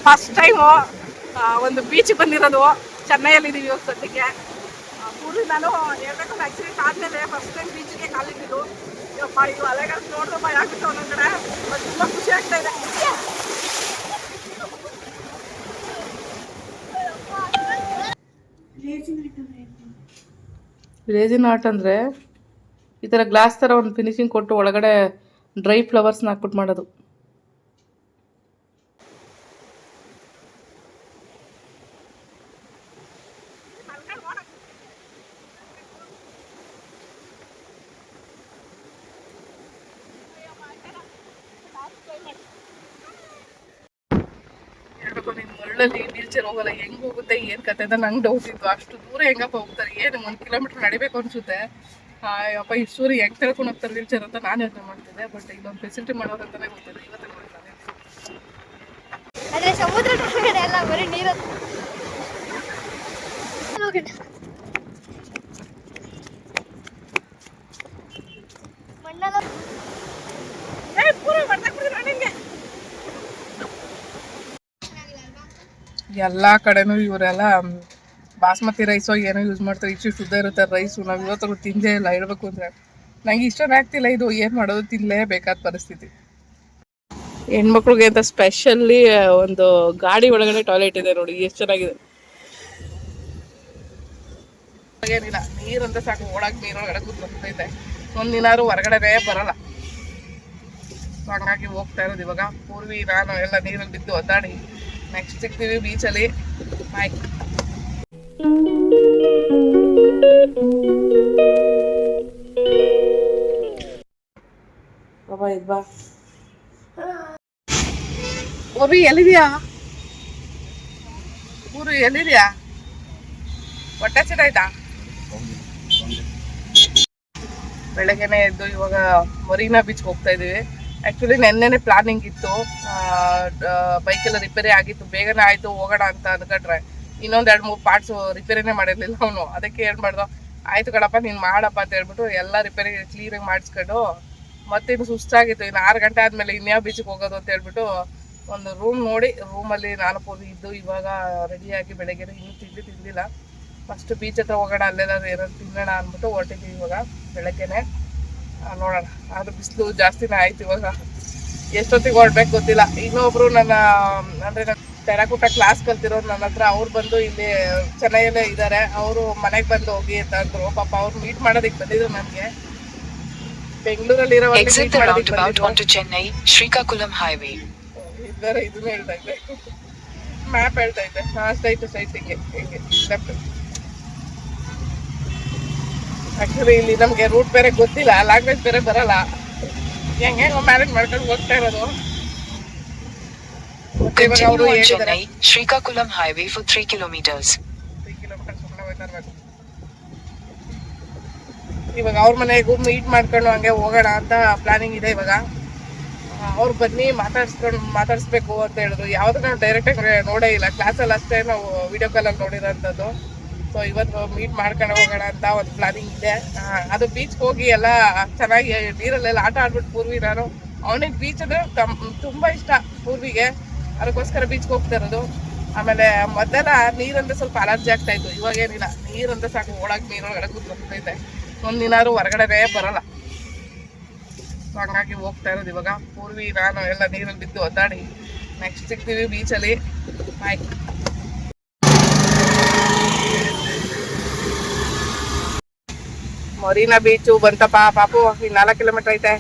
First time ಒಂದು beach ಬಂದಿರೋದು. ಚೆನ್ನೈಯಲ್ಲಿದ್ದೀವಿ ಇವಾಗ ಸದ್ಯಕ್ಕೆ. ಪೂರ್ವಿ ನಾನು ಹೇಳ್ಬೇಕಂದ್ರೆ ಆಕ್ಸಿಡೆಂಟ್ ಆದಮೇಲೆ ಫಸ್ಟ್ ಟೈಮ್ ಬೀಚ್ಗೆ ಕಾಲಿಟ್ಟಿದ್ದು. ಯಪ್ಪ ಇದು ಅಲೆಗಳು ನೋಡಿದ್ರೆ ಭಯ ಆಗುತ್ತೆ ಒಂದೊಂದು ಕಡೆ. ಬಟ್ ತುಂಬ ಖುಷಿ ಆಗ್ತಾ ಇದೆ. ರೇಜಿನ್ ಆರ್ಟ್ ಅಂದರೆ ಈ ಥರ ಗ್ಲಾಸ್ ಥರ ಒಂದು ಫಿನಿಶಿಂಗ್ ಕೊಟ್ಟು ಒಳಗಡೆ ಡ್ರೈ ಫ್ಲವರ್ಸ್ನ ಹಾಕ್ಬಿಟ್ಟು ಮಾಡೋದು. ಹೇಳ್ಬೇಕು ನೀನು ಮರಳಲ್ಲಿ ವೀಲ್ಚೇರ್ ಹೋಗಲ್ಲ, ಹೆಂಗೆ ಹೋಗುತ್ತೆ ಏನು ಕತೆ ಅಂತ ನಂಗೆ ಡೌಟ್ ಇತ್ತು. ಅಷ್ಟು ದೂರ ಹೆಂಗಪ್ಪ ಹೋಗ್ತಾರೆ, ಏನು 1 ಕಿಲೋಮೀಟ್ರ್ ನಡಿಬೇಕು ಅನಿಸುತ್ತೆ. ಅಪ್ಪ ಇಷ್ಟು ಹೆಂಗೆ ತಿಳ್ಕೊಂಡು ಹೋಗ್ತಾರೆ ವೀಲ್ಚೇರ್ ಅಂತ ನಾನು ಯೋಚನೆ ಮಾಡ್ತಿದ್ದೆ. ಬಟ್ ಇಲ್ಲೊಂದು ಫೆಸಿಲಿಟಿ ಮಾಡೋರು ಅಂತಲೇ ಗೊತ್ತಿಲ್ಲ. ಇವತ್ತೇ ಮಾಡ್ತಾರೆ. ಆದರೆ ಸಮುದ್ರ ಕಡೆ ಎಲ್ಲ ಬರೀ ನೀರು ಮಣ್ಣೆಲ್ಲ ಎಲ್ಲ ಕಡೆನೂ ಇವರೆಲ್ಲ ಬಾಸ್ಮತಿ ರೈಸೋ ಏನೋ ಯೂಸ್ ಮಾಡ್ತಾರೆ. ಇಷ್ಟು ಶುದ್ಧ ಇರುತ್ತೆ ರೈಸು. ನಾವು ಇವತ್ತು ತಿಂದೇ ಇಲ್ಲ ಹೇಳ್ಬೇಕು ಅಂದರೆ. ನನಗೆ ಇಷ್ಟನೇ ಆಗ್ತಿಲ್ಲ ಇದು. ಏನು ಮಾಡೋದು, ತಿನ್ನಲೇಬೇಕಾದ ಪರಿಸ್ಥಿತಿ. ಹೆಣ್ಮಕ್ಳಿಗೆ ಅಂತ ಸ್ಪೆಷಲ್ಲಿ ಒಂದು ಗಾಡಿ ಒಳಗಡೆ ಟಾಯ್ಲೆಟ್ ಇದೆ ನೋಡಿ, ಎಷ್ಟು ಚೆನ್ನಾಗಿದೆ. ಏನಿಲ್ಲ, ನೀರಂತ ಸಾಕು, ಒಳಗೆ ನೀರೊಳಗಡೆ ಕೂತ್ಕೊಂಡೈತೆ. ಒಂದಿನಾರು ಹೊರಗಡೆ ಬರಲ್ಲ. ಹಂಗಾಗಿ ಹೋಗ್ತಾ ಇರೋದು ಇವಾಗ. ಪೂರ್ವಿ ನಾನು ಎಲ್ಲ ನೀರಲ್ಲಿ ಬಿದ್ದು ಒದ್ದಾಡಿ ನೆಕ್ಸ್ಟ್ ಸಿಗ್ತೀವಿ ಬೀಚಲ್ಲಿ. ಬಾಯ್. ಬಾಬಾ ಇದು ಬಾ. ಪೂರ್ವಿ ಎಲ್ಲಿದ್ಯಾ? ಪೂರ್ವಿ ಎಲ್ಲಿದ್ಯಾ? ಹೊಟ್ಟೆ ಸಿಟಾಯ್ತಾ? ಬೆಳಗ್ಗೆನೆ ಎದ್ದು ಇವಾಗ ಮರೀನಾ ಬೀಚ್ಗೆ ಹೋಗ್ತಾ ಇದೀವಿ. ಆ್ಯಕ್ಚುಲಿ ನೆನ್ನೆನೆ ಪ್ಲಾನಿಂಗ್ ಇತ್ತು. ಬೈಕೆಲ್ಲ ರಿಪೇರಿ ಆಗಿತ್ತು, ಬೇಗನೆ ಆಯಿತು ಹೋಗೋಣ ಅಂತ ಅಂದ್ಕೊಂಡ್ರೆ ಇನ್ನೊಂದು 2-3 ಪಾರ್ಟ್ಸು ರಿಪೇರಿನೇ ಮಾಡಿರಲಿಲ್ಲ ಅವನು. ಅದಕ್ಕೆ ಏನು ಮಾಡ್ದೋ, ಆಯಿತು ಕಣಪ್ಪ ನೀನು ಮಾಡಪ್ಪ ಅಂತ ಹೇಳ್ಬಿಟ್ಟು ಎಲ್ಲ ರಿಪೇರಿ ಕ್ಲೀನಾಗಿ ಮಾಡಿಸ್ಕೊಂಡು ಮತ್ತೆ ಇನ್ನು ಸುಸ್ತಾಗಿತ್ತು. ಇನ್ನು 6 ಗಂಟೆ ಆದಮೇಲೆ ಇನ್ಯಾವ ಬೀಚಿಗೆ ಹೋಗೋದು ಅಂತ ಹೇಳ್ಬಿಟ್ಟು ಒಂದು ರೂಮ್ ನೋಡಿ ರೂಮಲ್ಲಿ ನಾನು ಪೂರ್ವಿ ಇದ್ದು ಇವಾಗ ರೆಡಿಯಾಗಿ ಬೆಳಗ್ಗೆ ಇನ್ನೂ ತಿಂದಿಲ್ಲ. ಫಸ್ಟ್ ಬೀಚ್ ಹತ್ರ ಹೋಗೋಣ, ಅಲ್ಲೆಲ್ಲಾದ್ರು ಏನಾದ್ರು ತಿನ್ನೋಣ ಅಂದ್ಬಿಟ್ಟು ಹೊರಟಿದ್ದೀವಿ ಇವಾಗ ಬೆಳಗ್ಗೆನೆ. ನೋಡೋಣ. ಆದರೂ ಬಿಸಿಲು ಜಾಸ್ತಿನೇ ಆಯ್ತು ಇವಾಗ. ಎಷ್ಟೊತ್ತಿಗೆ ಹೊರಡ್ಬೇಕು ಗೊತ್ತಿಲ್ಲ. ಇನ್ನೊಬ್ರು ನನ್ನ ಅಂದರೆ ನನ್ನ ಟೆರಾಕೋಟ ಕ್ಲಾಸ್ ಕಲ್ತಿರೋರು ನನ್ನ ಹತ್ರ, ಅವ್ರು ಬಂದು ಇಲ್ಲಿ ಚೆನ್ನೈಯಲ್ಲೇ ಇದ್ದಾರೆ. ಅವರು ಮನೆಗೆ ಬಂದು ಹೋಗಿ ಅಂತ ಅಂದರು. ಪಾಪ ಅವ್ರು ಮೀಟ್ ಮಾಡೋದಕ್ಕೆ ಬಂದಿದ್ರು ನನಗೆ. ಬೆಂಗಳೂರಲ್ಲಿರೋ ಚೆನ್ನೈ ಶ್ರೀಕಾಕುಳಂ ಹೈವೇ ಇದ್ದಾರೆ. ಇದನ್ನ ಹೇಳ್ತಾ ಇದ್ದೆ, ಮ್ಯಾಪ್ ಹೇಳ್ತಾ ಇದ್ದೆ. ಸ್ಟ್ರೈಟ್ ಹಿಂಗೆ ಲೆಫ್ಟ್. ಆ್ಯಕ್ಚುಲಿ ಇಲ್ಲಿ ನಮಗೆ ರೂಟ್ ಬೇರೆ ಗೊತ್ತಿಲ್ಲ, ಲ್ಯಾಂಗ್ವೇಜ್ ಬೇರೆ ಬರಲ್ಲ. ಹೆಂಗೆ ಮ್ಯಾನೇಜ್ ಮಾಡ್ಕೊಂಡು ಹೋಗ್ತಾ ಇರೋದು. ಮತ್ತೆ ಇವಾಗ ಅವರು Chennai Srikakulam highway for 3 kilometres. 3 kilometres ಹೋಗ್ತಾ ಇರಬೇಕು. ಇವಾಗ ಅವ್ರ ಮನೆಗೂ ಮೀಟ್ ಮಾಡ್ಕೊಂಡು ಹಂಗೆ ಹೋಗೋಣ ಅಂತ ಪ್ಲಾನಿಂಗ್ ಇದೆ ಇವಾಗ. ಅವ್ರು ಬನ್ನಿ ಮಾತಾಡಿಸ್ಬೇಕು ಅಂತ ಹೇಳಿದ್ರು. ಯಾವುದು ನಾವು ಡೈರೆಕ್ಟಾಗಿ ನೋಡೇ ಇಲ್ಲ, ಕ್ಲಾಸಲ್ಲಿ ಅಷ್ಟೇ ನಾವು ವಿಡಿಯೋ ಕಾಲಲ್ಲಿ ನೋಡಿರೋಂಥದ್ದು. ಸೊ ಇವತ್ತು ಮೀಟ್ ಮಾಡ್ಕೊಂಡು ಹೋಗೋಣ ಅಂತ ಒಂದು ಪ್ಲಾನಿಂಗ್ ಇದೆ. ಅದು ಬೀಚ್ಗೆ ಹೋಗಿ ಎಲ್ಲ ಚೆನ್ನಾಗಿ ನೀರಲ್ಲೆಲ್ಲ ಆಟ ಆಡ್ಬಿಟ್ಟು ಪೂರ್ವಿ ನಾನು ಅವನಿಗೆ ಬೀಚ್ ಅಂದರೆ ತುಂಬ ಇಷ್ಟ ಪೂರ್ವಿಗೆ. ಅದಕ್ಕೋಸ್ಕರ ಬೀಚ್ಗೆ ಹೋಗ್ತಾ ಇರೋದು. ಆಮೇಲೆ ಮೊದಲೆಲ್ಲ ನೀರಂದ್ರೆ ಸ್ವಲ್ಪ ಅಲರ್ಜಿ ಆಗ್ತಾ ಇತ್ತು. ಇವಾಗ ಏನಿಲ್ಲ, ನೀರಂದ್ರೆ ಸಾಕು, ಒಳಗೆ ನೀರೊಳಗಡೆ ಕೂತ್ಕೊಂಡೈತೆ. ಒಂದಿನಾರು ಹೊರಗಡೆ ಬರಲ್ಲ. ಹಂಗಾಗಿ ಹೋಗ್ತಾ ಇರೋದು ಇವಾಗ. ಪೂರ್ವಿ ನಾನು ಎಲ್ಲ ನೀರಲ್ಲಿ ಬಿದ್ದು ಒದ್ದಾಡಿ ನೆಕ್ಸ್ಟ್ ಸಿಗ್ತೀವಿ ಬೀಚಲ್ಲಿ. ಬಾಯ್. ಮರೀನಾ ಬೀಚು ಬಂತಪ್ಪ ಪಾಪು. ಇನ್ನು 4 ಕಿಲೋಮೀಟರ್ ಐತೆ.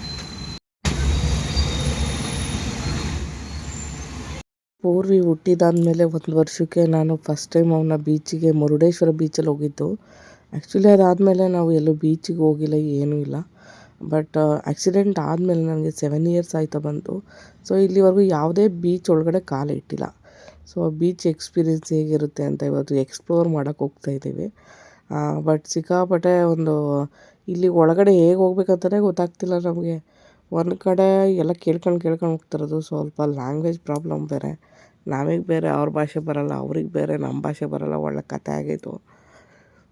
ಪೂರ್ವಿ ಹುಟ್ಟಿದಾದ್ಮೇಲೆ 1 ವರ್ಷಕ್ಕೆ ನಾನು ಫಸ್ಟ್ ಟೈಮ್ ಅವನ್ನ ಬೀಚಿಗೆ ಮುರುಡೇಶ್ವರ ಬೀಚಲ್ಲಿ ಹೋಗಿದ್ದು. ಆ್ಯಕ್ಚುಲಿ ಅದಾದಮೇಲೆ ನಾವು ಎಲ್ಲೂ ಬೀಚಿಗೆ ಹೋಗಿಲ್ಲ, ಏನೂ ಇಲ್ಲ. ಬಟ್ ಆಕ್ಸಿಡೆಂಟ್ ಆದಮೇಲೆ ನನಗೆ 7 ಇಯರ್ಸ್ ಆಯ್ತಾ ಬಂತು. ಸೊ ಇಲ್ಲಿವರೆಗೂ ಯಾವುದೇ ಬೀಚ್ ಒಳಗಡೆ ಕಾಲೇ ಇಟ್ಟಿಲ್ಲ. ಸೊ ಬೀಚ್ ಎಕ್ಸ್ಪೀರಿಯೆನ್ಸ್ ಹೇಗಿರುತ್ತೆ ಅಂತ ಇವತ್ತು ಎಕ್ಸ್ಪ್ಲೋರ್ ಮಾಡೋಕ್ಕೆ ಹೋಗ್ತಾಯಿದ್ದೀವಿ. ಬಟ್ ಸಿಕ್ಕಾಪಟ್ಟೆ ಒಂದು ಇಲ್ಲಿ ಒಳಗಡೆ ಹೇಗೆ ಹೋಗ್ಬೇಕಂತಲೇ ಗೊತ್ತಾಗ್ತಿಲ್ಲ ನಮಗೆ. ಒಂದು ಕಡೆ ಎಲ್ಲ ಕೇಳ್ಕೊಂಡು ಹೋಗ್ತಿರೋದು. ಸ್ವಲ್ಪ ಲ್ಯಾಂಗ್ವೇಜ್ ಪ್ರಾಬ್ಲಮ್ ಬೇರೆ, ನಮಗೆ ಬೇರೆ ಅವ್ರ ಭಾಷೆ ಬರೋಲ್ಲ, ಅವ್ರಿಗೆ ಬೇರೆ ನಮ್ಮ ಭಾಷೆ ಬರೋಲ್ಲ. ಒಳ್ಳೆ ಕತೆ ಆಗಿತ್ತು.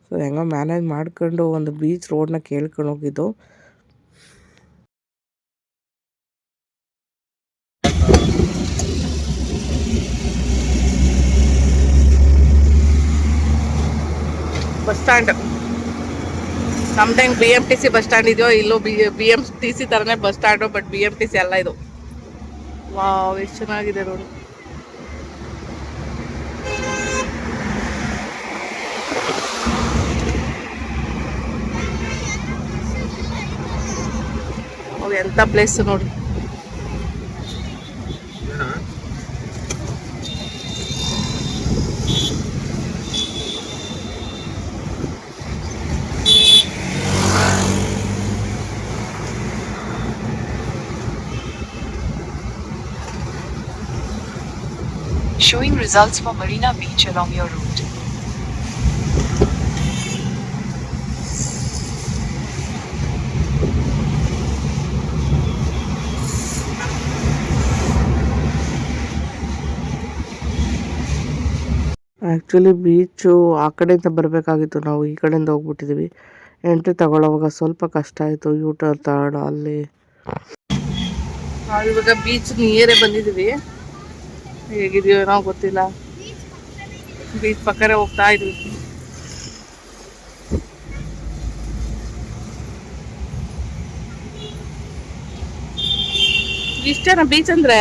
ಸೊ ಹೆಂಗೋ ಮ್ಯಾನೇಜ್ ಮಾಡ್ಕೊಂಡು ಒಂದು ಬೀಚ್ ರೋಡನ್ನ ಕೇಳ್ಕೊಂಡು ಹೋಗಿದ್ದು. ಸ್ಟ್ಯಾಂಡ್. ನಮ್ದು ಹೆಂಗೆ BMTC ಬಸ್ ಸ್ಟ್ಯಾಂಡ್ ಇದೆಯೋ ಇಲ್ಲೂ BMTC ಥರನೇ ಬಸ್ ಸ್ಟ್ಯಾಂಡು, ಬಟ್ BMTC ಅಲ್ಲ ಇದು. ವಾವ್, ಎಷ್ಟು ಚೆನ್ನಾಗಿದೆ ನೋಡಿ. ಎಂಥ ಪ್ಲೇಸ್ ನೋಡಿ. Showing results for Marina Beach along your route. Actually beach ಆ ಕಡೆಯಿಂದ ಬರಬೇಕಾಗಿತ್ತು, ನಾವು ಈ ಕಡೆಯಿಂದ ಹೋಗ್ಬಿಟ್ಟಿದ್ದೀವಿ. ಎಂಟ್ರಿ ತಗೊಳ್ಳೋವಾಗ ಸ್ವಲ್ಪ ಕಷ್ಟ ಆಯಿತು, ಯೂಟರ್ನ್ ತಗೊಂಡು ಅಲ್ಲಿ. ಇವಾಗ ಬೀಚ್ ನಿಯರೇ ಬಂದಿದ್ದೀವಿ. ಹೇಗಿದೆಯೋ ಏನೋ ಗೊತ್ತಿಲ್ಲ. ಬೀಚ್ ಪಕ್ಕನೇ ಹೋಗ್ತಾ ಇದ್ವಿ. ಇಷ್ಟೇನಾ ಬೀಚ್ ಅಂದ್ರೆ?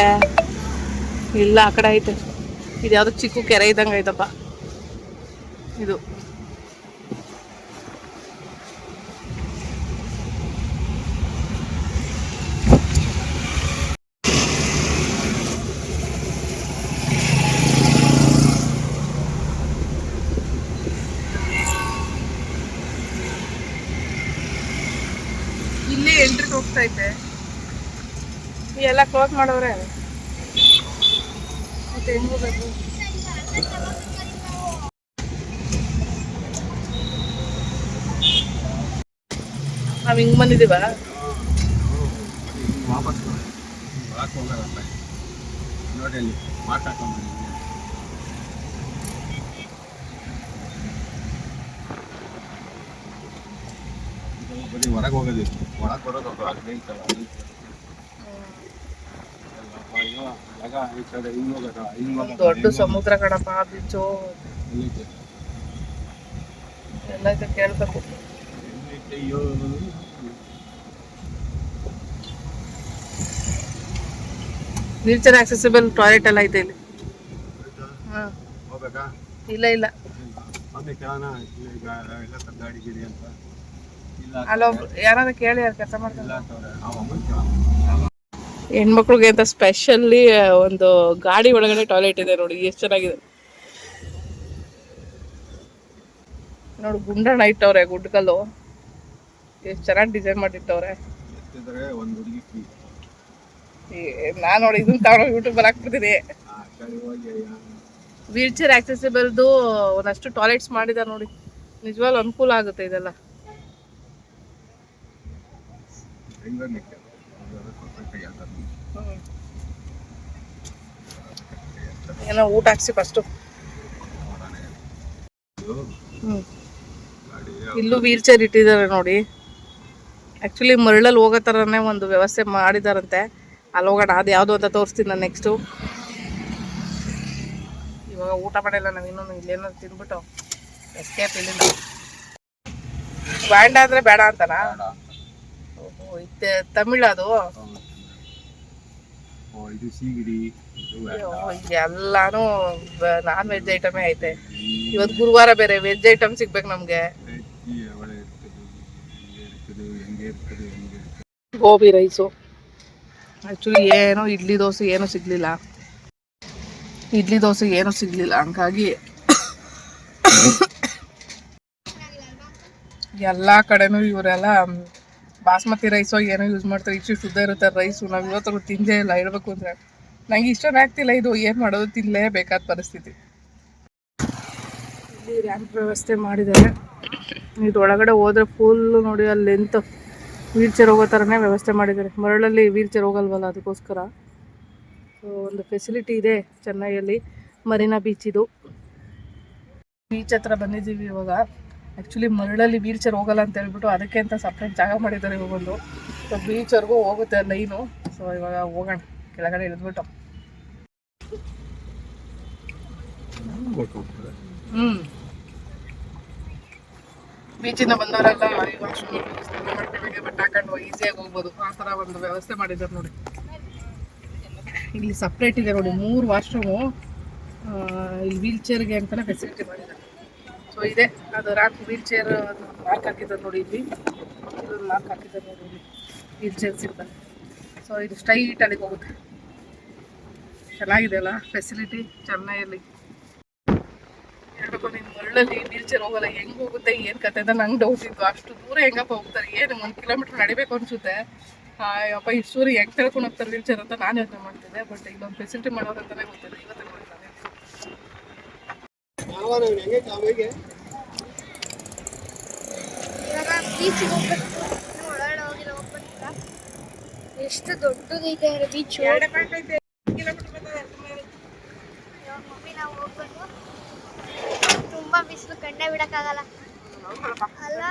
ಇಲ್ಲ, ಆ ಕಡೆ ಐತೆ. ಇದು ಯಾವ್ದೋ ಚಿಕ್ಕ ಕೆರೆ ಇದ್ದಂಗೆ ಐತಪ್ಪ ಇದು. ಇಲ್ಲಿ ಎಂಟ್ರಿ ಹೋಗ್ತಾ ಐತೆ. ಎಲ್ಲ ಕ್ಲೋಸ್ ಮಾಡವ್ರೆ. ಮತ್ತೆ ಹೆಂಗ್ ಹೋಗ್ಬೇಕು? ನಾವ್ ಹಿಂಗ್ ಬಂದಿದೀವ. ಹೊರಗೆ ಹೋಗೋದು, ಒಳಗೆ ಬರೋದು ಅಲ್ಲಿ ಐತಲ್ಲ, ದೊಡ್ಡ ಸಮುದ್ರ ಕಣಪ್ಪ ಬೀಚು. ಎಲ್ಲ ಕೇಳ್ಬೇಕು. ವೀಲ್ಚೇರ್ ಆಕ್ಸೆಸಿಬಲ್ ಟಾಯ್ಲೆಟ್ ಎಲ್ಲ ಐತೆ ಇಲ್ಲಿ. ಇಲ್ಲ ಇಲ್ಲ, ಅಲ್ಲೊಬ್ರು ಯಾರಾದ್ರೂ ಕೇಳಿ ಯಾರು ಕೆಲಸ ಮಾಡ್ತಾರೆ. ಹೆಣ್ಮಕ್ಳಿಗೆ ಅಂತ ಸ್ಪೆಷಲ್ಲಿ ಒಂದು ಗಾಡಿ ಒಳಗಡೆ ಟಾಯ್ಲೆಟ್ ಇದೆ ನೋಡಿ, ಎಷ್ಟು ಚೆನ್ನಾಗಿದೆ ನೋಡಿ. ಗುಂಡಣ್ಣ ಇಟ್ಟವ್ರೆ, ಗುಡ್ಕಲ್ಲು ಎಷ್ಟು ಚೆನ್ನಾಗಿ ಡಿಸೈನ್ ಮಾಡಿಟ್ಟವ್ರೆ. ನಾನು ನೋಡಿ ಇದನ್ನ ತಗೊಂಡು ಯೂಟ್ಯೂಬ್ ಹಾಕ್ಬಿಡ್ತೀನಿ. ವೀಲ್ ಚೇರ್ ಆಕ್ಸೆಸಿಬಲ್ದು ಒಂದಷ್ಟು ಟಾಯ್ಲೆಟ್ಸ್ ಮಾಡಿದ್ದಾರೆ ನೋಡಿ, ನಿಜವಾಗ್ಲೂ ಅನುಕೂಲ ಆಗುತ್ತೆ ಇದೆಲ್ಲ. ಏನೋ ಊಟ ಹಾಕ್ಸಿ ಫಸ್ಟು. ಇಲ್ಲೂ ವೀಲ್ ಚೇರ್ ಇಟ್ಟಿದ್ದಾರೆ ನೋಡಿ. ಆ್ಯಕ್ಚುಲಿ ಮರಳಲ್ಲಿ ಹೋಗೋ ಥರನೇ ಒಂದು ವ್ಯವಸ್ಥೆ ಮಾಡಿದಾರಂತೆ. ಅಲ್ಲಿ ಹೋಗೋಣ, ಅದು ಯಾವುದು ಅಂತ ತೋರಿಸ್ತೀನಿ ನಾನು ನೆಕ್ಸ್ಟು. ಇವಾಗ ಊಟ ಮಾಡಿಲ್ಲ ನಾವು ಇನ್ನೊಂದು, ಇಲ್ಲೇನಾದ್ರು ತಿಂದ್ಬಿಟ್ಟು ಎಸ್ಕೇಪ್. ಇಲ್ಲಿಂದ ಬ್ಯಾಂಡ್ ಅಂದರೆ ಬೇಡ ಅಂತನಾ? ಓಹೋ, ಇದು ತಮಿಳ್ ಅದು. ಎಲ್ಲಾನು ನಾನ್ ವೆಜ್ ಐಟಮೇ ಐತೆ. ಇವತ್ತು ಗುರುವಾರ ಬೇರೆ, ವೆಜ್ ಐಟಮ್ ಸಿಗ್ಬೇಕು ನಮ್ಗೆ. ಗೋಬಿ ರೈಸು. ಆ್ಯಕ್ಚುಲಿ ಏನು ಇಡ್ಲಿ ದೋಸೆ ಏನೂ ಸಿಗಲಿಲ್ಲ. ಹಂಗಾಗಿ ಎಲ್ಲ ಕಡೆನೂ ಇವರೆಲ್ಲ ಬಾಸ್ಮತಿ ರೈಸೋ ಏನೋ ಯೂಸ್ ಮಾಡ್ತಾರೆ. ಇಷ್ಟು ಶುದ್ಧ ಇರುತ್ತೆ ರೈಸು. ನಾವು ಇವತ್ತು ತಿಂದೇ ಇಲ್ಲ ಹೇಳ್ಬೇಕು ಅಂದರೆ. ನಂಗೆ ಇಷ್ಟನೇ ಆಗ್ತಿಲ್ಲ ಇದು, ಏನು ಮಾಡೋದು, ತಿನ್ನಲೇಬೇಕಾದ ಪರಿಸ್ಥಿತಿ. ಇಲ್ಲಿ ರ್ಯಾಂಪ್ ವ್ಯವಸ್ಥೆ ಮಾಡಿದ್ದಾರೆ. ಇದರೊಳಗಡೆ ಹೋದರೆ ಫುಲ್ಲು ನೋಡಿ, ಅಲ್ಲಿ ಲೆಂತ್ ವೀಲ್ ಚೇರ್ ಹೋಗೋ ಥರನೇ ವ್ಯವಸ್ಥೆ ಮಾಡಿದ್ದಾರೆ. ಮರಳಲ್ಲಿ ವೀಲ್ ಚೇರ್ ಹೋಗಲ್ವಲ್ಲ, ಅದಕ್ಕೋಸ್ಕರ. ಸೊ ಒಂದು ಫೆಸಿಲಿಟಿ ಇದೆ ಚೆನ್ನೈಯಲ್ಲಿ. ಮರೀನಾ ಬೀಚ್ ಇದು. ಬೀಚ್ ಹತ್ರ ಬಂದಿದ್ದೀವಿ ಇವಾಗ. ಆ್ಯಕ್ಚುಲಿ ಮರಳಲ್ಲಿ ವೀಲ್ ಚೇರ್ ಹೋಗಲ್ಲ ಅಂತ ಹೇಳ್ಬಿಟ್ಟು ಅದಕ್ಕೆ ಅಂತ ಸಪ್ರೇಟ್ ಜಾಗ ಮಾಡಿದ್ದಾರೆ ಇವಾಗೊಂದು. ಸೊ ಬೀಚ್ವರೆಗೂ ಹೋಗುತ್ತೆ ಲೈನು. ಸೊ ಇವಾಗ ಹೋಗೋಣ, ಕೆಳಗಡೆ ಇಳಿದ್ಬಿಟ್ಟು. ಬೀಚಿಂದ ಬಂದವರೆಲ್ಲ ಈ ವಾಶ್ರೂಮ್ ಸ್ನಾನ ಮಾಡ್ಕೊಳ್ಳೋಕೆ ಬಟ್ಟೆ ಹಾಕೊಂಡು ಈಸಿಯಾಗಿ ಹೋಗ್ಬೋದು, ಆ ಥರ ಒಂದು ವ್ಯವಸ್ಥೆ ಮಾಡಿದ್ದಾರೆ ನೋಡಿ. ಇಲ್ಲಿ ಸಪ್ರೇಟ್ ಇದೆ ನೋಡಿ 3 ವಾಶ್ರೂಮು. ಇಲ್ಲಿ ವೀಲ್ ಚೇರ್ಗೆ ಅಂತಲೇ ಫೆಸಿಲಿಟಿ ಮಾಡಿದ್ದಾರೆ. ಸೊ ಇದೆ ಅದು ರ್ಯಾಂಪ್ ವೀಲ್ ಚೇರ್ ಮಾರ್ಕ್ ಹಾಕಿದ್ದಾರೆ ನೋಡಿ, ಇಲ್ಲಿ ಇದೊಂದು ಮಾರ್ಕ್ ಹಾಕಿದ್ದಾರೆ ನೋಡಿ, ಇಲ್ಲಿ ವೀಲ್ ಚೇರ್ ಸಿಗ್ತದೆ. ಸೊ ಇದು ಸ್ಟ್ರೈಟ್ ಅಲ್ಲಿಗೆ ಹೋಗುತ್ತೆ. ಚೆನ್ನಾಗಿದೆ ಅಲ್ಲ ಫೆಸಿಲಿಟಿ ಚೆನ್ನೈಯಲ್ಲಿ. ಹೇಳ್ಬೇಕು ನೀನು ಮರಳಲ್ಲಿ ವೀಲ್ ಚೇರ್ ಹೋಗಲ್ಲ, ಹೆಂಗೆ ಹೋಗುತ್ತೆ ಏನು ಕತೆ ಅಂತ ನಂಗೆ ಡೌಟ್ ಇತ್ತು. ಅಷ್ಟು ದೂರ ಹೆಂಗಪ್ಪ ಹೋಗ್ತಾರೆ, ಏನು 1 ಕಿಲೋಮೀಟ್ರ್ ನಡಿಬೇಕು ಅನಿಸುತ್ತೆ. ಅಪ್ಪ ಇಷ್ಟು ದೂರ ಹೆಂಗೆ ತಿಳ್ಕೊಂಡು ಹೋಗ್ತಾರೆ ವೀಲ್ ಚೇರ್ ಅಂತ ನಾನು ಯೋಚನೆ ಮಾಡ್ತಿದ್ದೆ. ಬಟ್ ಇಲ್ಲೊಂದು ಫೆಸಿಲಿಟಿ ಮಾಡೋರು ಅಂತಲೇ ಗೊತ್ತಿದೆ, ಇವತ್ತೇ ಮಾಡಿದ್ದಾರೆ. ಇವಾಗ ಬೀಚಿಗೆ ಹೋಗ್ಬೇಕು, ಒಳಗಡೆ ಹೋಗಿಲ್ಲ, ಹೋಗ್ಬೇಕಿಲ್ಲ. ಎಷ್ಟು ದೊಡ್ಡದೈತೆ ಬೀಚು. ಇವಾಗ ಮಮ್ಮಿ ನಾವು ಹೋಗ್ಬೇಕು. ತುಂಬಾ ಬಿಸಿಲು, ಕಣ್ಣೇ ಬಿಡಕ್ಕಾಗಲ್ಲ ಅಲ್ಲ,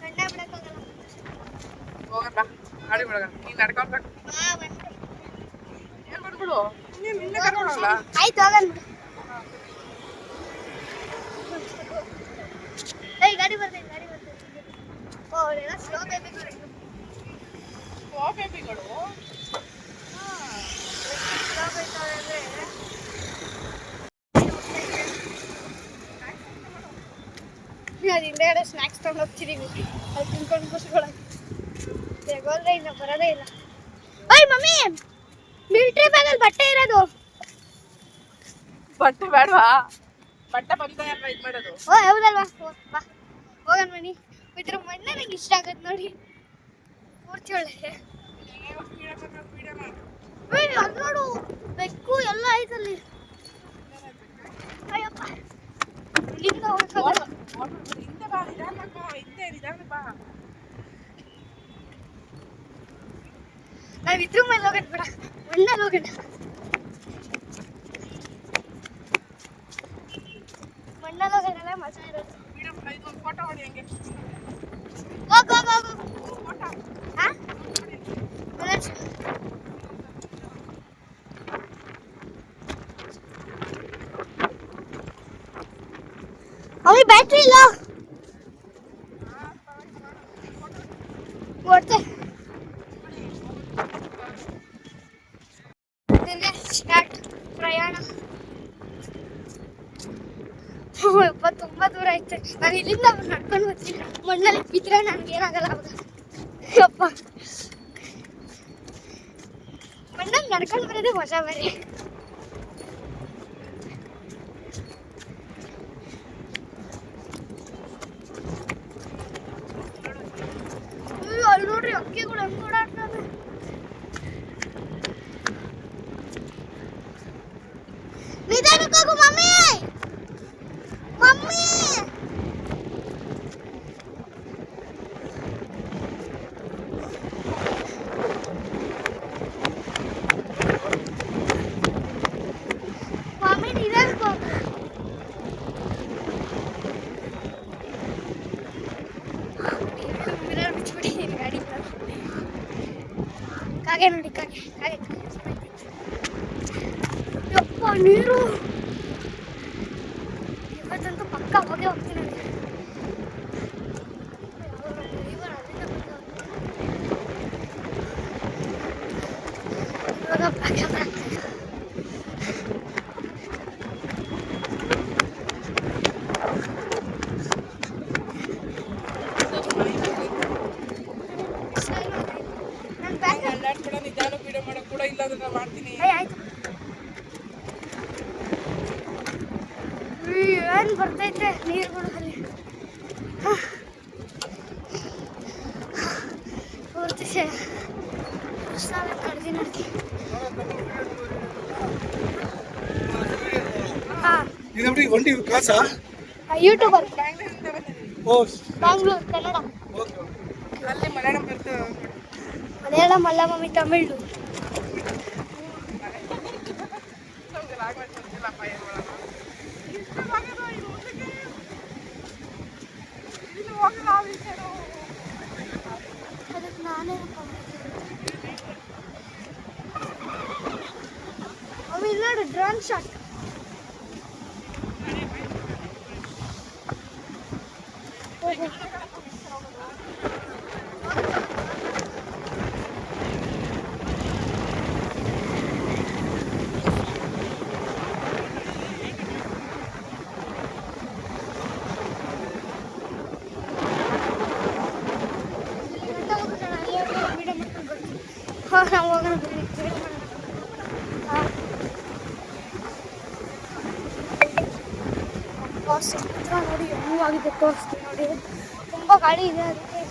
ಕಣ್ಣೇ ಬಿಡಕ್ಕಾಗಲ್ಲ. ಹೋಗಲ್ಲ ಗಾಡಿ ಬಿಡಗ ನೀನು ನಡ್ಕೊಳ್ಬೇಕು. ಏನು ಬಂದ್ಬಿಡು, ನಿನ್ನೆ ಕರ್ಕೊಂಡಲ್ಲ. ಆಯ್ತು ಹೋಗಲ್ಲ ಬಿಡು. ಏಯ್ ಗಾಡಿ ಬರ್ತೈತೆ, ಗಾಡಿ ಬರ್ತೈತೆ. ಓ ಅವರೆಲ್ಲ ಸ್ಲೋ ಬೇಬಿಗಳು. ಸ್ಲೋ ಬೇಬಿಗಳು ಸ್ಲೋ ಬೈತಾವೆ ಅಂದರೆ ಅದು ಹಿಂದೆಗಡೆ ಸ್ನ್ಯಾಕ್ಸ್ ತೊಗೊಂಡು ಹೋಗ್ತಿದ್ದೀವಿ, ಅದು ತಿನ್ಕೊಂಡು ಖುಷಿಗೊಳಗೆ. ಹೋದ್ರೆ ಇನ್ನು ಬರೋದೇ ಇಲ್ಲ. ಓಯ್ ಮಮ್ಮಿ, ಮಿಲ್ಟ್ರಿ ಬ್ಯಾಗಲ್ಲಿ ಬಟ್ಟೆ ಇರೋದು. ಬಟ್ಟೆ ಬೇಡವಾ? ಬಟ್ಟೆ ಬಂದ ಇದು ಮಾಡೋದು. ಓ ಹೌದಲ್ವಾ, ಬಾ ಹೋಗೋಣ ಬನ್ನಿ. ಇದ್ರ ಮಣ್ಣೆ ನಂಗೆ ಇಷ್ಟ ಆಗತ್ತೆ ನೋಡಿ, ಪೂರ್ತಿ ಒಳ್ಳೆ. ಅಲ್ಲಿ ನೋಡು ಬೆಕ್ಕು ಎಲ್ಲ ಐತಲ್ಲಿ. ಅಯ್ಯಪ್ಪ ಇಲ್ಲಿಂದ ಹೋಗೋದು. ಹಿಂದೆ ಬಾ, ನಿಧಾನ ಬಾ, ಹಿಂದೆ ನಿಧಾನ ಬಾ. ನಾವು ಇದ್ರ ಮೇಲೆ ಹೋಗೋಣ ಬೇಡ, ಮಣ್ಣಲ್ಲಿ ಹೋಗೋಣ. ಮಣ್ಣಲ್ಲಿ ಹೋಗೋಣ ಮಜಾ ಇರೋದು. ಇದೊಂದು ಫೋಟೋ ಹೊಡಿ ಹಂಗೆ. ಹೋಗ್ ಹೋಗ್ ಹೋಗು. ಫೋಟೋ ಹಾಂ अभी बैटरी लो ಓಡ್ತೆ ಸ್ಟಾರ್ಟ್ ಪ್ರಯಾಣ. ತುಂಬಾ ದೂರ ಐತೆ. ನಾನು ಇಲ್ಲಿಂದ ನಡ್ಕೊಂಡು ಬರ್ತೀನಿ, ಮಣ್ಣಲ್ಲಿ ಬಿದ್ದರೆ ನನಗೇನಾಗಲ್ಲ ಅವಾಗ. ಅಪ್ಪ ಮಣ್ಣಲ್ಲಿ ನಡ್ಕೊಂಡು ಬರೋದೇ ಮಜಾ ಬೇರೆ. ಅಲ್ಲಿ ನೋಡ್ರಿ ಅಕ್ಕಿಗಳು ಹೆಂಗ್ ಓಡಾಡ್ತವೆ. ನಿಧಾನಕ್ಕೆ ಹೋಗು ಮಮ್ಮಿ, ಮಮ್ಮಿ. ಮಮ್ಮಿ ನಿಧಾನಕ್ಕೆ ಹೋಗು. ಗಾಡಿ ಕಾಗೆ ನೋಡಿ, ಕಾಗೆ ಕಾಗೆ ಯಪ್ಪ ನೀರು. ಇವತ್ತಂತೂ ಪಕ್ಕ ಹೋಗೇ ಹೋಗ್ತೀನಿ. ಇವಾಗ ಅಲ್ಲಾಡ್ಬೇಡ, ನಿಧಾನ ವಿಡಿಯೋ ಮಾಡೋಕೆ ಕೂಡ ಇಲ್ಲ ಅಂದ್ರೆ ನಾನು ಮಾಡ್ತೀನಿ. ಆಯ್ತು. ಏನು ಬರ್ತೈತೆ ನೀರುಗಳು ಅಲ್ಲಿ. ಪೂರ್ತಿ ನಡ್ದು ನಡ್ದು. ಹಾಂ ಒಂಟಿ ಕಾಸಾ ಯೂಟ್ಯೂಬರ್ ಓ ಬ್ಯಾಂಗ್ಳೂರ್ ಕನ್ನಡ. ಅಲ್ಲಿ ಮಲಯಾಳಂ ಬರ್ತದೆ. ಮಲಯಾಳಂ ಅಲ್ಲ ಮಮ್ಮಿ, ತಮಿಳು. ನಮ್ಗೆ ಲ್ಯಾಂಗ್ವೇಜ್ ಗೊತ್ತಿಲ್ಲಪ್ಪ, ಏನು ಮಾಡೋಣ. ಅದಕ್ಕೆ ನಾನೇ ಮಮ್ಮಿ ಇಲ್ಲಿ ನೋಡು ಡ್ರೋನ್ ಶಾಟ್. ನಾವು ಹೋಗೋಣ ಬನ್ನಿ, wait ಮಾಡೋಣ. ಅಪ್ಪ ಸಮುದ್ರ ನೋಡಿ ಹೆಂಗಾಗಿದೆ ತೋರಿಸ್ತೀನಿ ನೋಡಿ, ತುಂಬ ಗಾಳಿ ಇದೆ ಅದಕ್ಕೆ.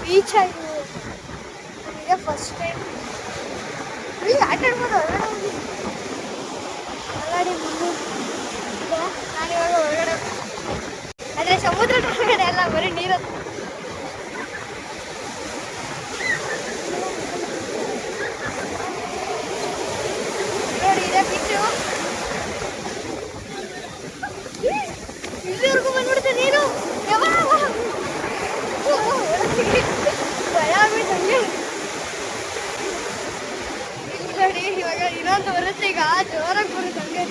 ಬೀಚ್ ಆಯಿತು ನನಗೆ ಫಸ್ಟ್ ಟೈಮ್ ಇಲ್ಲಿ ಆಟ ಆಡ್ಬೋದು. ಹೊರಗಡೆ ಹೋಗಿ ಹೊರಗಡೆ ಮುಂದೆ ನಾನು ಇವಾಗ ಹೊರಗಡೆ, ಆದರೆ ಸಮುದ್ರದ ಹೊರಗಡೆ ಎಲ್ಲ ಬರೀ ನೀರು. ನೋಡಿ ಇದೆ ಬೀಚು, ಇಲ್ಲಿವರೆಗೂ ಬಂದ್ಬಿಡುತ್ತೆ ನೀರು. ಭಯ ಆಗ್ಬಿಟ್ಟು ಹಂಗೆ. ನೋಡಿ ಇವಾಗ ಇನ್ನೊಂದು ಬರುತ್ತೆ, ಈಗ ಜೋರಾಗಿ ಬರುತ್ತೆ ಹಂಗೆ.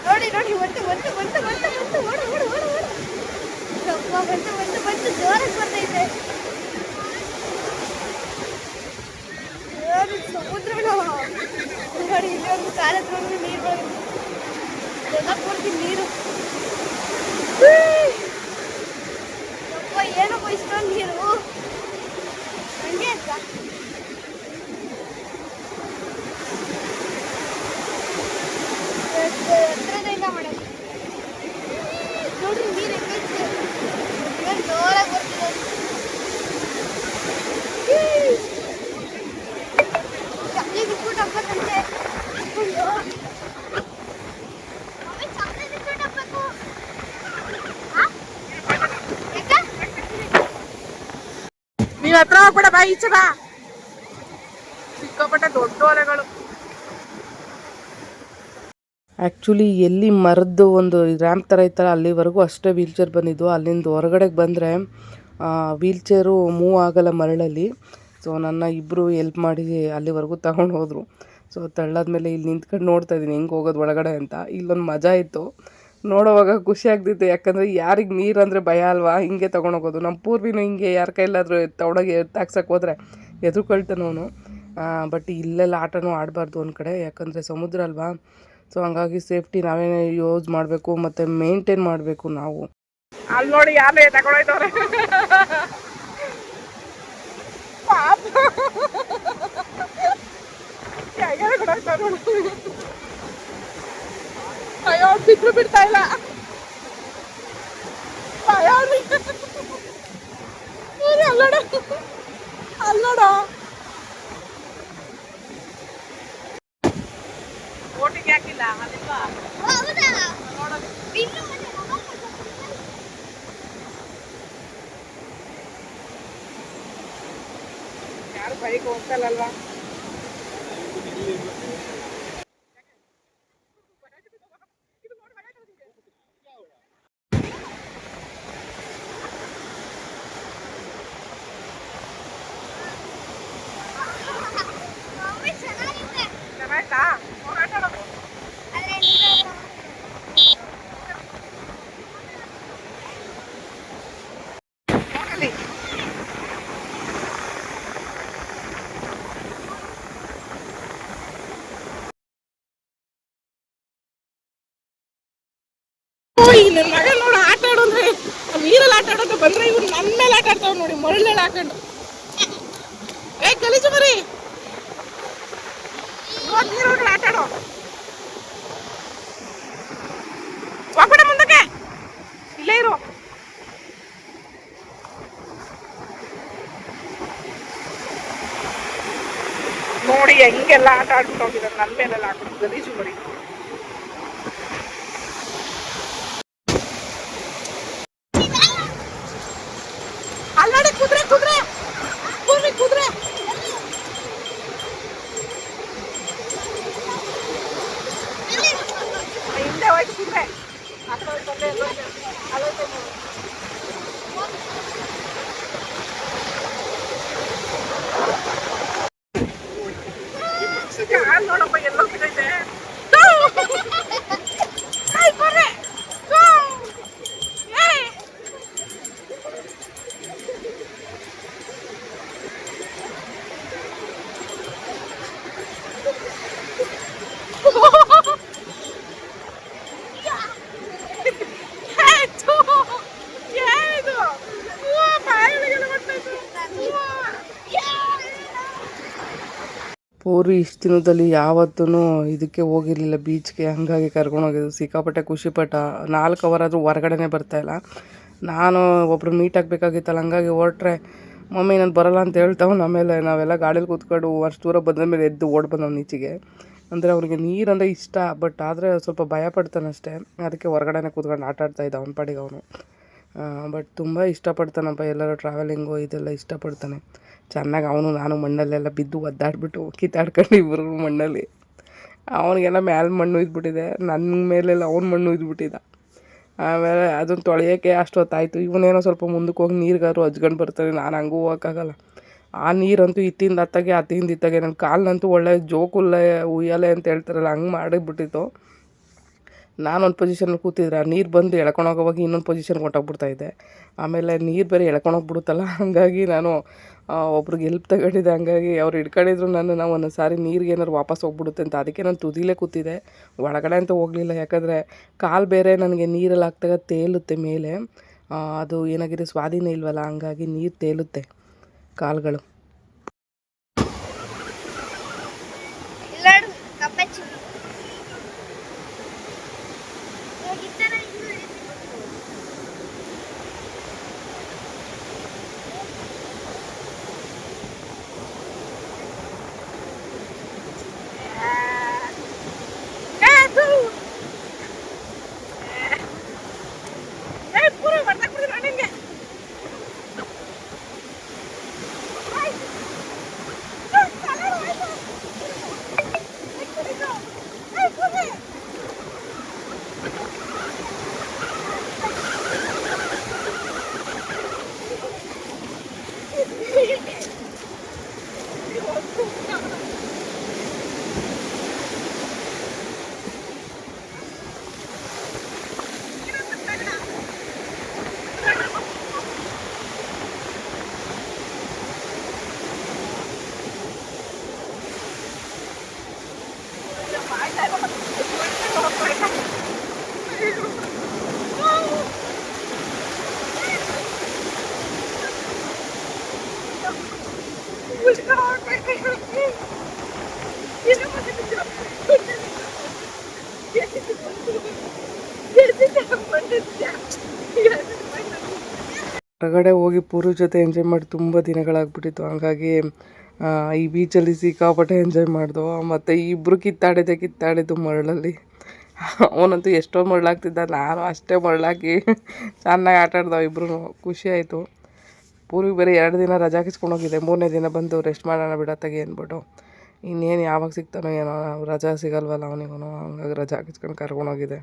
ನೋಡಿ ನೋಡಿ ಬಂತು ಬಂತು ಬಂತು ಬಂತು ಬಂತು, ಓಡು ಓಡು ಓಡು ಓಡು. ಸ್ವಲ್ಪ ಬಂತು ಬಂತು ಬಂತು, ಜೋರಾಗಿ ಬರ್ತೈತೆ. ಸಮುದ್ರ ನೋಡಿ, ಇಲ್ಲಿ ಒಂದು ಕಾಲ ಹತ್ರ ನೀರು ಬರುತ್ತೆ, ಎಲ್ಲ ಪೂರ್ತಿ ನೀರು. ಏನಪ್ಪ ಇಷ್ಟೊಂದು ನೀರು ಹಂಗೆ ಅಂತ. ಹತ್ರದಿಂದ ಮಾಡೋದು ನೋಡ್ರಿ, ನೀರು ಹೆಂಗೈತೆ, ಏನು ಜೋರಾಗಿ ಬರ್ತಿದೆ. ಚಪ್ಪಲಿ ಬಿಟ್ಬಿಟ್ಟು ಹಾಕ್ಬೇಕಂತೆ. ನೀವ್ ಹತ್ರ ಹೋಗ್ಬೇಡ, ಬಾ ಈಚೆ ಬಾ. ಸಿಕ್ಕಾಪಟ್ಟೆ ದೊಡ್ಡ ಅಲೆಗಳು. ಆ್ಯಕ್ಚುಲಿ ಎಲ್ಲಿ ಮರದ್ದು ಒಂದು ರ್ಯಾಂಪ್ ಥರ ಇತ್ತಲ್ಲ ಅಲ್ಲಿವರೆಗೂ ಅಷ್ಟೇ ವೀಲ್ಚೇರ್ ಬಂದಿದ್ದು. ಅಲ್ಲಿಂದ ಹೊರಗಡೆಗೆ ಬಂದರೆ ವೀಲ್ಚೇರು ಮೂವ್ ಆಗಲ್ಲ ಮರಳಲ್ಲಿ. ಸೊ ನನ್ನ ಇಬ್ಬರು ಎಲ್ಪ್ ಮಾಡಿ ಅಲ್ಲಿವರೆಗೂ ತಗೊಂಡು ಹೋದರು. ಸೊ ತಳ್ಳಾದ್ಮೇಲೆ ಇಲ್ಲಿ ನಿಂತ್ಕೊಂಡು ನೋಡ್ತಾ ಇದ್ದೀನಿ ಹೆಂಗೆ ಹೋಗೋದು ಒಳಗಡೆ ಅಂತ. ಇಲ್ಲೊಂದು ಮಜಾ ಇತ್ತು, ನೋಡೋವಾಗ ಖುಷಿ ಆಗ್ತಿತ್ತು. ಯಾಕಂದರೆ ಯಾರಿಗೆ ನೀರು ಅಂದರೆ ಭಯ ಅಲ್ವಾ, ಹಿಂಗೆ ತೊಗೊಂಡೋಗೋದು. ನಮ್ಮ ಪೂರ್ವಿನೂ ಹಿಂಗೆ ಯಾರ ಕೈಲಾದರೂ ತೊಗೊಂಡೋಗಿ ತಾಕ್ಸಕ್ಕೆ ಹೋದರೆ ಎದುರುಕೊಳ್ತಾನವನು. ಬಟ್ ಇಲ್ಲೆಲ್ಲ ಆಟನೂ ಆಡಬಾರ್ದು ಒಂದು ಕಡೆ, ಯಾಕಂದರೆ ಸಮುದ್ರ ಅಲ್ವಾ. ಸೊ ಹಂಗಾಗಿ ಸೇಫ್ಟಿ ನಾವೇ ಯೂಸ್ ಮಾಡಬೇಕು ಮತ್ತು ಮೇಂಟೈನ್ ಮಾಡಬೇಕು ನಾವು. ಅಲ್ಲಿ ನೋಡಿ ಯಾರೇ ತಗೊಂಡೋಯ್ತವ್ರೆ. ಅಯ್ಯೋ ಬಿದ್ರು ಬಿಡ್ತಾ ಇಲ್ಲ. ಅಲ್ಲೋಡ ಅಲ್ಲೋಡ ಓಟಿಗೆ ಹಾಕಿಲ್ಲ ಅದಿಲ್ವಾ ನೋಡೋದು. ಯಾರು ಬೈಕ್ ಹೋಗ್ತಲ್ಲಲ್ವಾ. ಚೆನ್ನಾಯ್ತಾ ಹೋರಾಟ ಮಾಡೋದು. ಹೋಗಲಿ. ನನ್ನ ಮಗ ನೋಡು ಆಟ ಆಡೋದ್ರೆ, ನೀರಲ್ಲಿ ಆಟ ಆಡೋದು ಬಂದ್ರೆ ಇವ್ರು ನನ್ನ ಮೇಲೆ ಆಟ ಆಡ್ತಾವ್ ನೋಡಿ, ಮರಳಲ್ಲಿ ಹಾಕೊಂಡು. ಏ ಗಲೀಜು ಮರಿ, ನೀರೊಳಗಡೆ ಆಟ ಆಡೋ. ಹೋಗ್ಬೇಡ ಮುಂದಕ್ಕೆ, ಇಲ್ಲೇ ಇರು. ನೋಡಿ ಹೆಂಗೆಲ್ಲ ಆಟ ಆಡ್ಬಿಟ್ಟು ಹೋಗಿದ್ದಾರೆ, ನನ್ನ ಮೇಲೆಲ್ಲ ಹಾಕೊಂಡು ಗಲೀಜು ಮರಿ. ಅಲ್ಲೋಡಿ ಕುದುರೆ ಕುದುರೆ ಕುದುರೆ ಕುದುರೆ ಹಿಂದೆ ಹೋಯ್ತು ಕುದುರೆ. ಪೂರ್ವಿ ಇಷ್ಟು ದಿನದಲ್ಲಿ ಯಾವತ್ತೂ ಇದಕ್ಕೆ ಹೋಗಿರಲಿಲ್ಲ ಬೀಚ್ಗೆ, ಹಾಗಾಗಿ ಕರ್ಕೊಂಡೋಗಿದ್ದು ಸಿಕ್ಕಾಪಟ್ಟೆ ಖುಷಿಪಟ್ಟ. 4 ಅವರ್ ಆದರೂ ಹೊರಗಡೆನೇ ಬರ್ತಾಯಿಲ್ಲ. ನಾನು ಒಬ್ರು ಮೀಟ್ ಆಗಬೇಕಾಗಿತ್ತಲ್ಲ, ಹಂಗಾಗಿ ಹೊರಟ್ರೆ ಮಮ್ಮಿ ನಾನು ಬರೋಲ್ಲ ಅಂತ ಹೇಳ್ತಾವೆ. ಆಮೇಲೆ ನಾವೆಲ್ಲ ಗಾಡೀಲಿ ಕೂತ್ಕೊಂಡು ಅಷ್ಟು ದೂರ ಬಂದ ಮೇಲೆ ಎದ್ದು ಓಡಿ ಬಂದವ್ನು ಈಚೆಗೆ. ಅಂದರೆ ಅವ್ನಿಗೆ ನೀರಂದರೆ ಇಷ್ಟ, ಬಟ್ ಆದರೆ ಸ್ವಲ್ಪ ಭಯ ಪಡ್ತಾನಷ್ಟೇ. ಅದಕ್ಕೆ ಹೊರಗಡೆನೇ ಕೂತ್ಕೊಂಡು ಆಟ ಆಡ್ತಾಯಿದ್ದ ಅವನ ಪಾಡಿಗೆ ಅವನು. ಬಟ್ ತುಂಬ ಇಷ್ಟಪಡ್ತಾನಪ್ಪ ಎಲ್ಲರೂ ಟ್ರಾವೆಲಿಂಗು ಇದೆಲ್ಲ ಇಷ್ಟಪಡ್ತಾನೆ. ಚೆನ್ನಾಗಿ ಅವನು ನಾನು ಮಣ್ಣಲ್ಲೆಲ್ಲ ಬಿದ್ದು ಒದ್ದಾಡ್ಬಿಟ್ಟು ಕಿತ್ತಾಡ್ಕೊಂಡು ಇಬ್ಬರು ಮಣ್ಣಲ್ಲಿ. ಅವನಿಗೆಲ್ಲ ಮ್ಯಾಲೆ ಮಣ್ಣು ಇದ್ಬಿಟ್ಟಿದೆ, ನನ್ನ ಮೇಲೆಲ್ಲ ಅವ್ನ ಮಣ್ಣು ಇದ್ಬಿಟ್ಟಿದ್ದ. ಆಮೇಲೆ ಅದನ್ನು ತೊಳೆಯೋಕ್ಕೆ ಅಷ್ಟೊತ್ತಾಯಿತು. ಇವನೇನೋ ಸ್ವಲ್ಪ ಮುಂದಕ್ಕೆ ಹೋಗಿ ನೀರಿಗಾದ್ರು ಹಚ್ಕೊಂಡು ಬರ್ತಾನೆ, ನಾನು ಹಂಗೂ ಹೋಗೋಕ್ಕಾಗಲ್ಲ. ಆ ನೀರಂತೂ ಇತ್ತಿಂದ ಅತ್ತಾಗೆ ಅತ್ತಿಂದ ಇತ್ತಾಗೆ ನನ್ನ ಕಾಲನ್ನಂತೂ ಒಳ್ಳೆ ಜೋಕುಲ್ಲೆ ಉಯ್ಯಾಲೆ ಅಂತ ಹೇಳ್ತಾರಲ್ಲ, ಹಂಗೆ ಮಾಡಿಬಿಟ್ಟಿತ್ತು. ನಾನೊಂದು ಪೊಸಿಷನಲ್ಲಿ ಕೂತಿದ್ರೆ ಆ ನೀರು ಬಂದು ಎಳ್ಕೊಂಡೋಗೋವಾಗ ಇನ್ನೊಂದು ಪೊಸಿಷನ್ಗೆ ಹೊಂಟೋಗ್ಬಿಡ್ತಾಯಿದ್ದೆ. ಆಮೇಲೆ ನೀರು ಬೇರೆ ಎಳ್ಕೊಂಡೋಗ್ಬಿಡುತ್ತಲ್ಲ, ಹಾಗಾಗಿ ನಾನು ಒಬ್ರಿಗೆ ಹೆಲ್ಪ್ ತಗೊಂಡಿದ್ದೆ. ಹಂಗಾಗಿ ಅವ್ರು ಹಿಡ್ಕೊಂಡಿದ್ರು ನಾನು ಒಂದೊಂದು ಸಾರಿ ನೀರಿಗೆ ಏನಾದ್ರು ವಾಪಸ್ ಹೋಗ್ಬಿಡುತ್ತೆ ಅಂತ. ಅದಕ್ಕೆ ನಾನು ತುದಿಲೇ ಕೂತಿದ್ದೆ, ಒಳಗಡೆ ಅಂತೂ ಹೋಗಲಿಲ್ಲ. ಯಾಕಂದರೆ ಕಾಲು ಬೇರೆ ನನಗೆ ನೀರಲ್ಲಿ ಹಾಕ್ದಾಗ ತೇಲುತ್ತೆ ಮೇಲೆ. ಅದು ಏನಾಗಿದೆ ಸ್ವಾಧೀನ ಇಲ್ವಲ್ಲ, ಹಂಗಾಗಿ ನೀರು ತೇಲುತ್ತೆ ಕಾಲುಗಳು. ಇಲ್ಲ ಕಪ್ಪಚ್ಚಿ ಹೊರಗಡೆ ಹೋಗಿ ಪೂರ್ವ ಜೊತೆ ಎಂಜಾಯ್ ಮಾಡಿ ತುಂಬ ದಿನಗಳಾಗ್ಬಿಟ್ಟಿತ್ತು. ಹಾಗಾಗಿ ಈ ಬೀಚಲ್ಲಿ ಸಿಕ್ಕಾಪಟ್ಟೆ ಎಂಜಾಯ್ ಮಾಡಿದ್ವು. ಮತ್ತು ಇಬ್ಬರು ಕಿತ್ತಾಡಿದ್ದು ಮರಳಲ್ಲಿ. ಅವನಂತೂ ಎಷ್ಟೊಂದು ಮರಳಾಗ್ತಿದ್ದ, ನಾನು ಅಷ್ಟೇ ಮರಳಾಕಿ ಚೆನ್ನಾಗಿ ಆಟ ಆಡ್ದವು ಇಬ್ಬರು. ಖುಷಿಯಾಯಿತು. ಪೂರ್ವಿಗೆ ಬೇರೆ 2 ದಿನ ರಜಾ ಹಾಕಿಸ್ಕೊಂಡೋಗಿದ್ದೆ. 3ನೇ ದಿನ ಬಂದು ರೆಸ್ಟ್ ಮಾಡೋಣ ಬಿಡತ್ತಾಗೆ ಅಂದ್ಬಿಟ್ಟು. ಇನ್ನೇನು ಯಾವಾಗ ಸಿಗ್ತಾನೋ ಏನೋ, ರಜಾ ಸಿಗಲ್ವಲ್ಲ ಅವನಿಗೂ, ಹಂಗಾಗಿ ರಜಾ ಹಾಕಿಸ್ಕೊಂಡು ಕರ್ಕೊಂಡೋಗಿದೆ.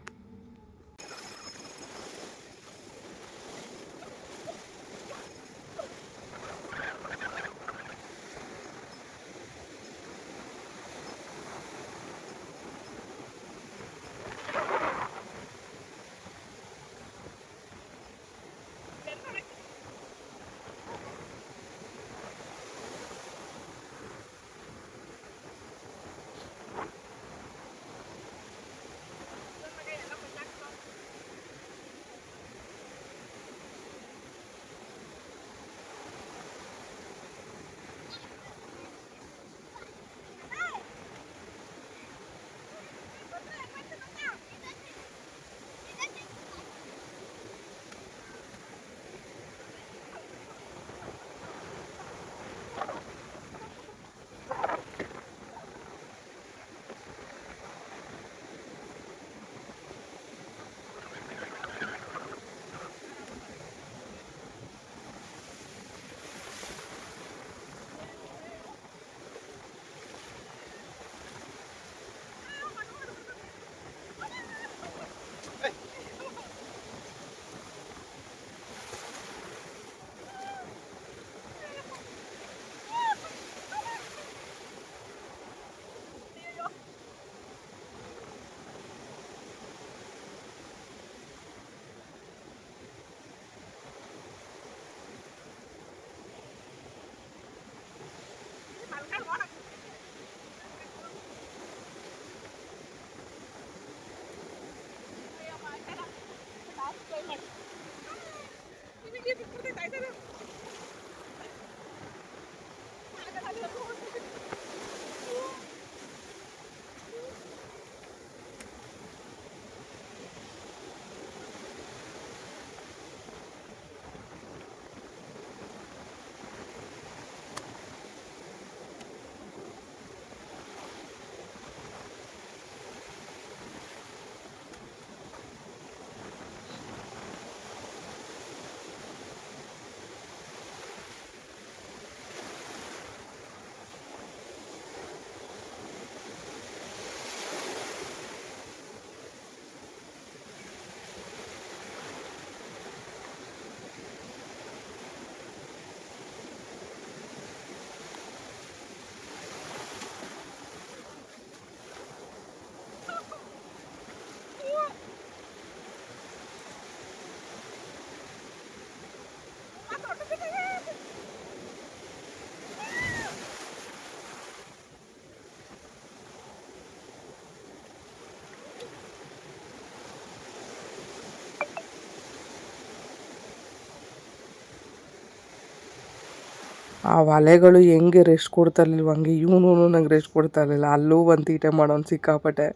ಆ ಅಲೆಗಳು ಹೆಂಗೆ ರೆಸ್ಟ್ ಕೊಡ್ತಾ ಇರಲಿಲ್ವ ಹಂಗೆ ಇವನು ನಂಗೆ ರೆಸ್ಟ್ ಕೊಡ್ತಾ ಇರಲಿಲ್ಲ. ಅಲ್ಲೂ ಒಂದು ತೀಟೆ ಮಾಡೋನು ಸಿಕ್ಕಾಪಟ್ಟೆ.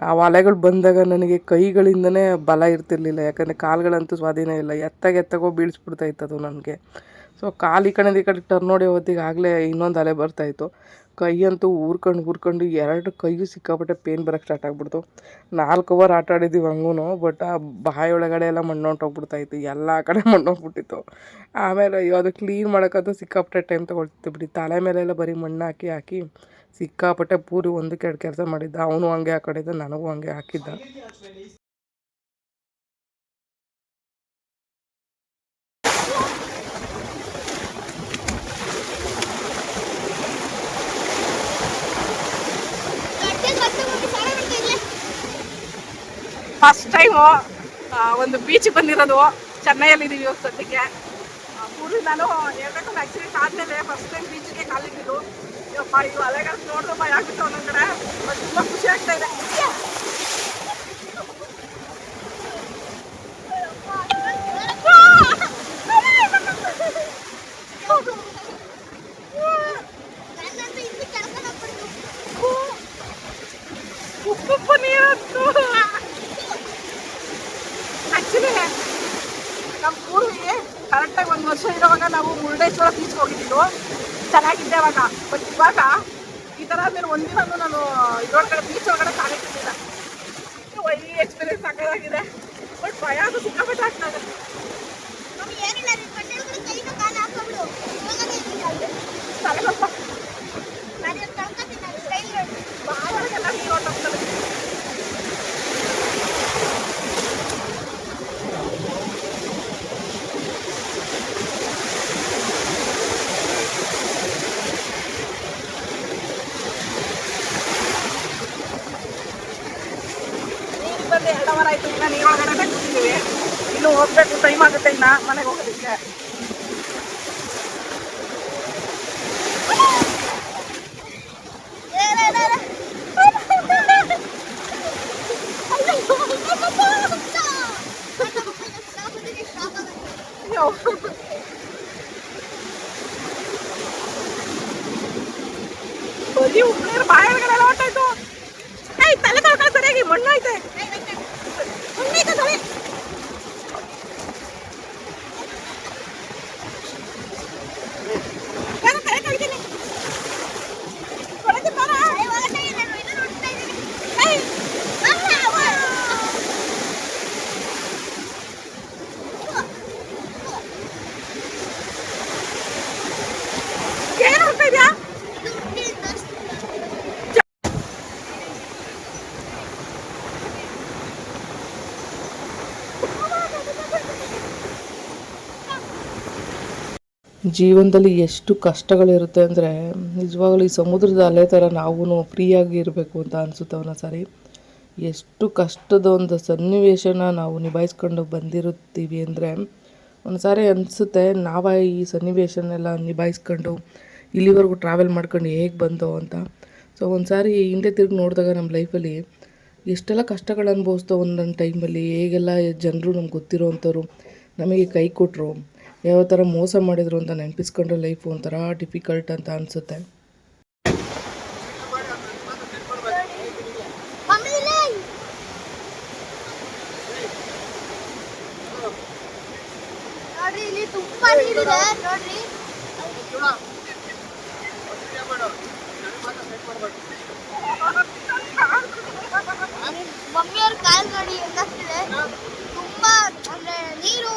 ಆ ಅಲೆಗಳು ಬಂದಾಗ ನನಗೆ ಕೈಗಳಿಂದನೇ ಬಲ ಇರ್ತಿರ್ಲಿಲ್ಲ, ಯಾಕಂದರೆ ಕಾಲುಗಳಂತೂ ಸ್ವಾಧೀನ ಇಲ್ಲ. ಎತ್ತಾಗೋ ಬೀಳಿಸ್ಬಿಡ್ತಾ ಇತ್ತದು ನನಗೆ. ಸೊ ಕಾಲು ಈ ಕಡೆಯಿಂದ ಈ ಕಡೆ ಟರ್ನ್ ಹೊಡೆಯೋ ಹೊತ್ತಿಗೆ ಆಗಲೇ ಇನ್ನೊಂದು ಅಲೆ ಬರ್ತಾಯಿತ್ತು. ಕೈ ಅಂತೂ ಊರ್ಕೊಂಡು ಎರಡು ಕೈಗೂ ಸಿಕ್ಕಾಪಟ್ಟೆ ಪೇನ್ ಬರೋಕ್ಕೆ ಸ್ಟಾರ್ಟ್ ಆಗಿಬಿಡ್ತು. 4 ಅವರ್ ಆಟ ಆಡಿದ್ದೀವಿ ಹಂಗೂ, ಬಟ್ ಆ ಬಾಯಿ ಒಳಗಡೆ ಎಲ್ಲ ಮಣ್ಣು ಹೊಂಟೋಗ್ಬಿಡ್ತಾಯಿತ್ತು, ಎಲ್ಲ ಕಡೆ ಮಣ್ಣು ಹೋಗ್ಬಿಟ್ಟಿತ್ತು. ಆಮೇಲೆ ಅಯ್ಯೋ ಅದು ಕ್ಲೀನ್ ಮಾಡೋಕ್ಕಂತೂ ಸಿಕ್ಕಾಪಟ್ಟೆ ಟೈಮ್ ತೊಗೊಳ್ತಿತ್ತು ಬಿಡಿ. ತಲೆ ಮೇಲೆಲ್ಲ ಬರೀ ಮಣ್ಣು ಹಾಕಿ ಸಿಕ್ಕಾಪಟ್ಟೆ ಪೂರಿ 1-2 ಕೆಲಸ ಮಾಡಿದ್ದ. ಅವನು ಹಂಗೆ ಹಾಕೊಂಡಿದ್ದ, ನನಗೂ ಹಂಗೆ ಹಾಕಿದ್ದ. ಫಸ್ಟ್ ಟೈಮು ಒಂದು ಬೀಚಿಗೆ ಬಂದಿರೋದು. ಚೆನ್ನೈಯಲ್ಲಿದ್ದೀವಿ ಇವಾಗ ಸದ್ಯಕ್ಕೆ. ಪೂರ್ವಿ ನಾನು ಹೇಳ್ಬೇಕಂದ್ರೆ ಆಕ್ಸಿಡೆಂಟ್ ಆದಮೇಲೆ ಫಸ್ಟ್ ಟೈಮ್ ಬೀಚಿಗೆ ಕಾಲಿಟ್ಟಿದ್ದು. ಇವಾಗ ಇವು ಅಲೆಗಳು ನೋಡಿದ್ರೆ ಭಯ ಆಗ್ಬಿಟ್ಟು ಒಂದೊಂದು ಕಡೆ, ಬಟ್ ತುಂಬ ಖುಷಿ ಆಗ್ತಾ ಇದೆ. ಉಪ್ಪು ನೀರಂತೂ ಆ್ಯಕ್ಚುಲಿ ನಮ್ಮ ಪೂರ್ವಿಗೆ ಕರೆಕ್ಟಾಗಿ 1 ವರ್ಷ ಇರೋವಾಗ ನಾವು ಮುರುಡೇಶ್ವರ ಬೀಚ್ಗೆ ಹೋಗಿದ್ದು. ಚೆನ್ನಾಗಿದ್ದೆ ಅವಾಗ. ಬಟ್ ಇವಾಗ ಈ ಥರ ಆದಮೇಲೆ ಒಂದಿನೂ ನಾನು ಇದರೊಳಗಡೆ ಬೀಚ್ ಒಳಗಡೆ ಕಾಲಿಟ್ಟಿದ್ದಿಲ್ಲ. ಒಳ್ಳೆ ಎಕ್ಸ್ಪೀರಿಯನ್ಸ್ ಸಾಕಾಗಿದೆ, ಬಟ್ ಭಯ ಅದು ಸಿಕ್ಕಾಪಟ್ಟೆ ಆಗ್ತಾ ಇದೆ. ತಲೆಗೊಪ್ಪ ಬಾಳೆಲ್ಲ ನೀರು ಹೊಟ್ಟೋಗ್ತದೆ. ಬಂದು 2 ಅವರ್ ಆಯಿತು. ಇನ್ನು ನೀರೊಳಗಡೆ ಕೂತಿದ್ದೀವಿ. ಇನ್ನೂ ಹೋಗ್ಬೇಕು, ಟೈಮ್ ಆಗುತ್ತೆ ಇನ್ನು ಮನೆಗೆ ಹೋಗೋದಕ್ಕೆ. ಬರೀ ಉಪ್ಪು ಬಾಳೆಗಳೆಲ್ಲ ಹೊಟ್ಟಾಯ್ತು. ತಲೆ ತೊಳ್ಕೊಂಡು ಸರಿಯಾಗಿ ಮಣ್ಣು ಐತೆ. ತಲೆ ಏನು ಹೋಗ್ತಾ ಇದೆಯಾ? ಜೀವನದಲ್ಲಿ ಎಷ್ಟು ಕಷ್ಟಗಳಿರುತ್ತೆ ಅಂದರೆ ನಿಜವಾಗ್ಲೂ ಈ ಸಮುದ್ರದ ಅಲೆ ಥರ ನಾವು ಫ್ರೀಯಾಗಿ ಇರಬೇಕು ಅಂತ ಅನಿಸುತ್ತೆ ಒಂದೊಂದು ಸಾರಿ. ಎಷ್ಟು ಕಷ್ಟದ ಒಂದು ಸನ್ನಿವೇಶನ ನಾವು ನಿಭಾಯಿಸ್ಕೊಂಡು ಬಂದಿರುತ್ತೀವಿ ಅಂದರೆ ಒಂದು ಸಾರಿ ಅನಿಸುತ್ತೆ ನಾವು ಈ ಸನ್ನಿವೇಶನೆಲ್ಲ ನಿಭಾಯಿಸ್ಕೊಂಡು ಇಲ್ಲಿವರೆಗೂ ಟ್ರಾವೆಲ್ ಮಾಡ್ಕೊಂಡು ಹೇಗೆ ಬಂದೋ ಅಂತ. ಸೊ ಒಂದು ಸಾರಿ ಹಿಂದೆ ತಿರುಗಿ ನೋಡಿದಾಗ ನಮ್ಮ ಲೈಫಲ್ಲಿ ಎಷ್ಟೆಲ್ಲ ಕಷ್ಟಗಳು ಅನುಭವಿಸ್ತೋ ಒಂದೊಂದು ಟೈಮಲ್ಲಿ, ಹೇಗೆಲ್ಲ ಜನರು ನಮ್ಗೆ ಗೊತ್ತಿರೋ ಅಂಥವ್ರು ನಮಗೆ ಕೈ ಕೊಟ್ಟರು, ಯಾವ ಥರ ಮೋಸ ಮಾಡಿದ್ರು ಅಂತ ನೆನಪಿಸ್ಕೊಂಡ್ರೆ ಲೈಫು ಒಂಥರ ಡಿಫಿಕಲ್ಟ್ ಅಂತ ಅನಿಸುತ್ತೆ. ನೋಡ್ರಿ ಇಲ್ಲಿ ತುಂಬಾ ನೀರಿದೆ ನೋಡ್ರಿ. ಮಮ್ಮಿಯವ್ರ ಕಾಲ್ ನೋಡಿ ಹೆಂಗಾಗ್ತಿದೆ. ತುಂಬಾ ಅಂದ್ರೆ ನೀರು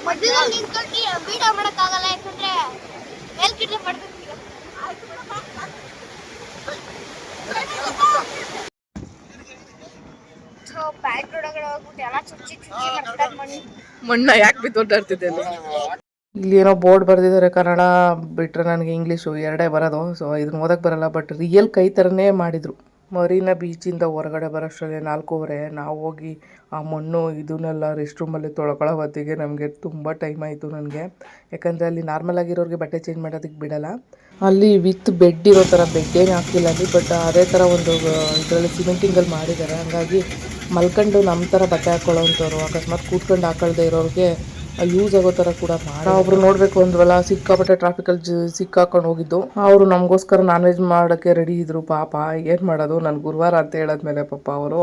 ಮಧ್ಯದಲ್ಲಿ ನಿಂತ್ಕೊಂಡು ವಿಡಿಯೋ ಮಾಡಕ್ಕಾಗಲ್ಲ, ಯಾಕಂದ್ರೆ ಮೇಲ್ಕಿಟ್ರೆ ಮಾಡ್ಬೇಕು. ಪ್ಯಾಂಟ್ ಒಳಗಡೆ ಹೋಗ್ಬಿಟ್ಟು ಎಲ್ಲ ಚುಚ್ಚಿ ಮಾಡ್ತಾರೆ ಮಣ್ಣ ಯಾಕೆ ಬಿದ್ದೋಡ್ತಾಡ್ತಿದ್ದೆ ಅಲ್ಲಿ. ಇಲ್ಲಿ ಏನೋ ಬೋರ್ಡ್ ಬರೆದಿದ್ದಾರೆ, ಕನ್ನಡ ಬಿಟ್ಟರೆ ನನಗೆ ಇಂಗ್ಲೀಷು ಎರಡೇ ಬರೋದು. ಸೊ ಇದನ್ನ ಓದಕ್ಕೆ ಬರೋಲ್ಲ, ಬಟ್ ರಿಯಲ್ ಕೈ ಥರನೇ ಮಾಡಿದರು. ಮರೀನಾ ಬೀಚಿಂದ ಹೊರಗಡೆ ಬರೋಷ್ಟರಲ್ಲಿ 4:15. ನಾವು ಹೋಗಿ ಆ ಮಣ್ಣು ಇದನ್ನೆಲ್ಲ ರೆಸ್ಟ್ ರೂಮಲ್ಲಿ ತೊಳ್ಕೊಳ್ಳೋ ಹೊತ್ತಿಗೆ ನಮಗೆ ತುಂಬ ಟೈಮ್ ಆಯಿತು ನನಗೆ. ಯಾಕಂದರೆ ಅಲ್ಲಿ ನಾರ್ಮಲ್ ಆಗಿರೋರಿಗೆ ಬಟ್ಟೆ ಚೇಂಜ್ ಮಾಡೋದಕ್ಕೆ ಬಿಡೋಲ್ಲ. ಅಲ್ಲಿ ವಿತ್ ಬೆಡ್ ಇರೋ ಥರ ಬೆಡ್ ಏನು ಹಾಕಿಲ್ಲ ಅಲ್ಲಿ, ಬಟ್ ಅದೇ ಥರ ಒಂದು ಇದರಲ್ಲಿ ಸಿಮೆಂಟಿಂಗಲ್ಲಿ ಮಾಡಿದ್ದಾರೆ. ಹಾಗಾಗಿ ಮಲ್ಕೊಂಡು ನಮ್ಮ ಥರ ಬಟ್ಟೆ ಹಾಕ್ಕೊಳ್ಳೋವಂಥವ್ರು, ಅಕಸ್ಮಾತ್ ಕೂತ್ಕೊಂಡು ಹಾಕೊಳ್ದೆ ಇರೋರಿಗೆ ಯೂಸ್ ಆಗೋ ಥರ ಕೂಡ ಮಾಡಿ ಒಬ್ರು ನೋಡಬೇಕು ಅಂದ್ವಲ್ಲ, ಸಿಕ್ಕಾಪಟ್ಟೆ ಟ್ರಾಫಿಕಲ್ಲಿ ಸಿಕ್ಕಾಕೊಂಡು ಹೋಗಿದ್ದು. ಅವರು ನಮಗೋಸ್ಕರ ನಾನ್ ವೆಜ್ ಮಾಡೋಕ್ಕೆ ರೆಡಿ ಇದ್ದರು. ಪಾಪ ಏನು ಮಾಡೋದು, ನಾನು ಗುರುವಾರ ಅಂತ ಹೇಳಿದ್ಮೇಲೆ ಪಾಪ ಅವರು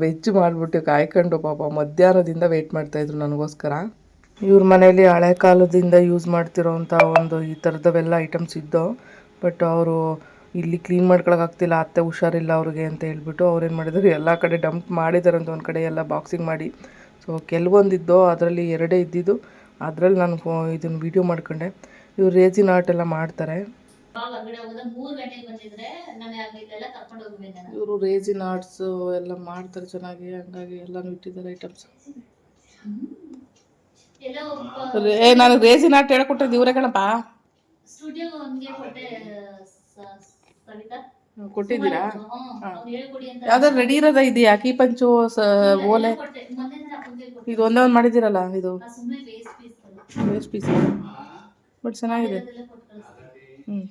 ವೆಜ್ ಮಾಡಿಬಿಟ್ಟು ಕಾಯ್ಕೊಂಡು ಪಾಪ ಮಧ್ಯಾಹ್ನದಿಂದ ವೆಯ್ಟ್ ಮಾಡ್ತಾಯಿದ್ರು ನನಗೋಸ್ಕರ. ಇವ್ರ ಮನೇಲಿ ಹಳೆ ಕಾಲದಿಂದ ಯೂಸ್ ಮಾಡ್ತಿರೋವಂಥ ಒಂದು ಈ ಥರದವೆಲ್ಲ ಐಟಮ್ಸ್ ಇದ್ದವು. ಬಟ್ ಅವರು ಇಲ್ಲಿ ಕ್ಲೀನ್ ಮಾಡ್ಕೊಳಕ್ಕಾಗ್ತಿಲ್ಲ, ಅತ್ತೆ ಹುಷಾರಿಲ್ಲ ಅವ್ರಿಗೆ ಅಂತ ಹೇಳ್ಬಿಟ್ಟು ಅವ್ರೇನು ಮಾಡಿದ್ರು, ಎಲ್ಲ ಕಡೆ ಡಂಪ್ ಮಾಡಿದ್ದಾರೆ ಅಂತ ಒಂದು ಕಡೆ ಎಲ್ಲ ಬಾಕ್ಸಿಂಗ್ ಮಾಡಿ. ಸೊ ಕೆಲವೊಂದಿದ್ದು ಅದರಲ್ಲಿ 2 ಇದ್ದಿದ್ದು, ಅದರಲ್ಲಿ ನಾನು ಇದನ್ನು ವೀಡಿಯೋ ಮಾಡ್ಕೊಂಡೆ. ಇವ್ರು ರೇಸಿನ್ ಆರ್ಟ್ ಎಲ್ಲ ಮಾಡ್ತಾರೆ. ಇವರು ರೇಸಿನ್ ಆರ್ಟ್ಸ್ ಎಲ್ಲ ಮಾಡ್ತಾರೆ ಚೆನ್ನಾಗಿ, ಹಂಗಾಗಿ ಎಲ್ಲನೂ ಇಟ್ಟಿದ್ದಾರೆ ಐಟಮ್ಸ್. ನಾನು ರೇಸಿನ್ ಆರ್ಟ್ ಹೇಳ್ಕೊಟ್ಟಿದ್ದು ಇವರೇ ಕಣಪ್ಪ. ಕೊಟ್ಟಿದ್ದೀರಾ? ಯಾವ್ದಾದ್ರು ರೆಡಿ ಇರೋದ ಇದೆಯಾ? ಕೀ ಪಂಚು, ಓಲೆ, ಇದು ಒಂದೇ ಒಂದು ಮಾಡಿದ್ದೀರಲ್ಲ, ಇದು ವೇಸ್ಟ್ ಪೀಸ್ ಬಟ್ ಚೆನ್ನಾಗಿದೆ. ಹ್ಞೂ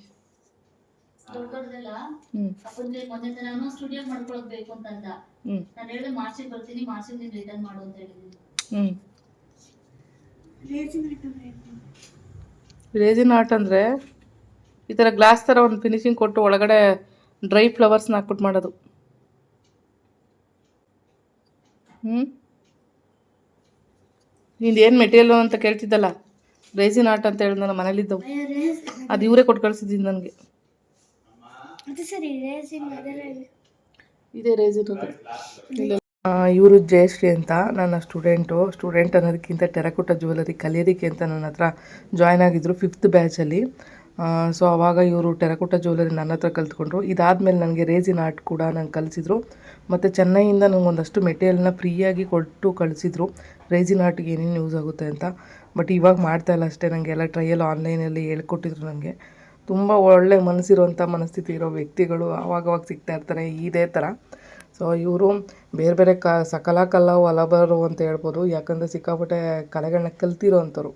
ರೇಸಿನ್ ಆರ್ಟ್ ಅಂದರೆ ಈ ಥರ ಗ್ಲಾಸ್ ಥರ ಒಂದು ಫಿನಿಶಿಂಗ್ ಕೊಟ್ಟು ಒಳಗಡೆ ಡ್ರೈ ಫ್ಲವರ್ಸ್ನ ಹಾಕ್ಬಿಟ್ಟು ಮಾಡೋದು. ನಿಂದು ಏನು ಮೆಟೀರಿಯಲ್ ಅಂತ ಕೇಳ್ತಿದ್ದಲ್ಲ, ರೇಸಿನ್ ಆರ್ಟ್ ಅಂತ ಹೇಳಿದ ನಾನು ಮನೇಲಿದ್ದವು, ಅದು ಇವರೇ ಕೊಟ್ಟು ಕಳಿಸಿದ್ದೀನಿ ನನಗೆ. ಇದೇ ರೇಸಿನ್ ಅದು. ಇವರು ಜಯಶ್ರೀ ಅಂತ ನನ್ನ ಸ್ಟೂಡೆಂಟ್ ಅನ್ನೋದಕ್ಕಿಂತ ಟೆರಕೋಟ ಜ್ಯುವೆಲರಿ ಕಲಿಯೋದಕ್ಕೆ ಅಂತ ನನ್ನ ಹತ್ರ ಜಾಯ್ನ್ ಆಗಿದ್ದರು 5th ಬ್ಯಾಚಲ್ಲಿ. ಸೊ ಆವಾಗ ಇವರು ಟೆರಕೋಟ ಜ್ಯುವೆಲರಿ ನನ್ನ ಹತ್ರ ಕಲ್ತ್ಕೊಂಡ್ರು. ಇದಾದಮೇಲೆ ನನಗೆ ರೇಸಿನ್ ಆರ್ಟ್ ಕೂಡ ನಂಗೆ ಕಲಿಸಿದ್ರು. ಮತ್ತು ಚೆನ್ನೈಯಿಂದ ನಂಗೆ ಒಂದಷ್ಟು ಮೆಟೀರಿಯಲ್ನ ಫ್ರೀಯಾಗಿ ಕೊಟ್ಟು ಕಳಿಸಿದ್ರು, ರೇಸಿನ್ ಆರ್ಟ್ಗೆ ಏನೇನು ಯೂಸ್ ಆಗುತ್ತೆ ಅಂತ. ಬಟ್ ಇವಾಗ ಮಾಡ್ತಾಯಿಲ್ಲ ಅಷ್ಟೇ, ನನಗೆ ಎಲ್ಲ ಟ್ರಯಲ್ ಆನ್ಲೈನಲ್ಲಿ ಹೇಳ್ಕೊಟ್ಟಿದ್ರು. ನನಗೆ ತುಂಬ ಒಳ್ಳೆ ಮನಸ್ಸಿರುವಂಥ ಮನಸ್ಥಿತಿ ಇರೋ ವ್ಯಕ್ತಿಗಳು ಆವಾಗವಾಗ ಸಿಗ್ತಾ ಇರ್ತಾರೆ ಇದೇ ಥರ. ಸೊ ಇವರು ಬೇರೆ ಬೇರೆ ಸಕಲ ಒಲಬರು ಅಂತ ಹೇಳ್ಬೋದು, ಯಾಕಂದರೆ ಸಿಕ್ಕಾಪಟ್ಟೆ ಕಲೆಗಳನ್ನ ಕಲ್ತಿರೋ ಅಂಥವ್ರು.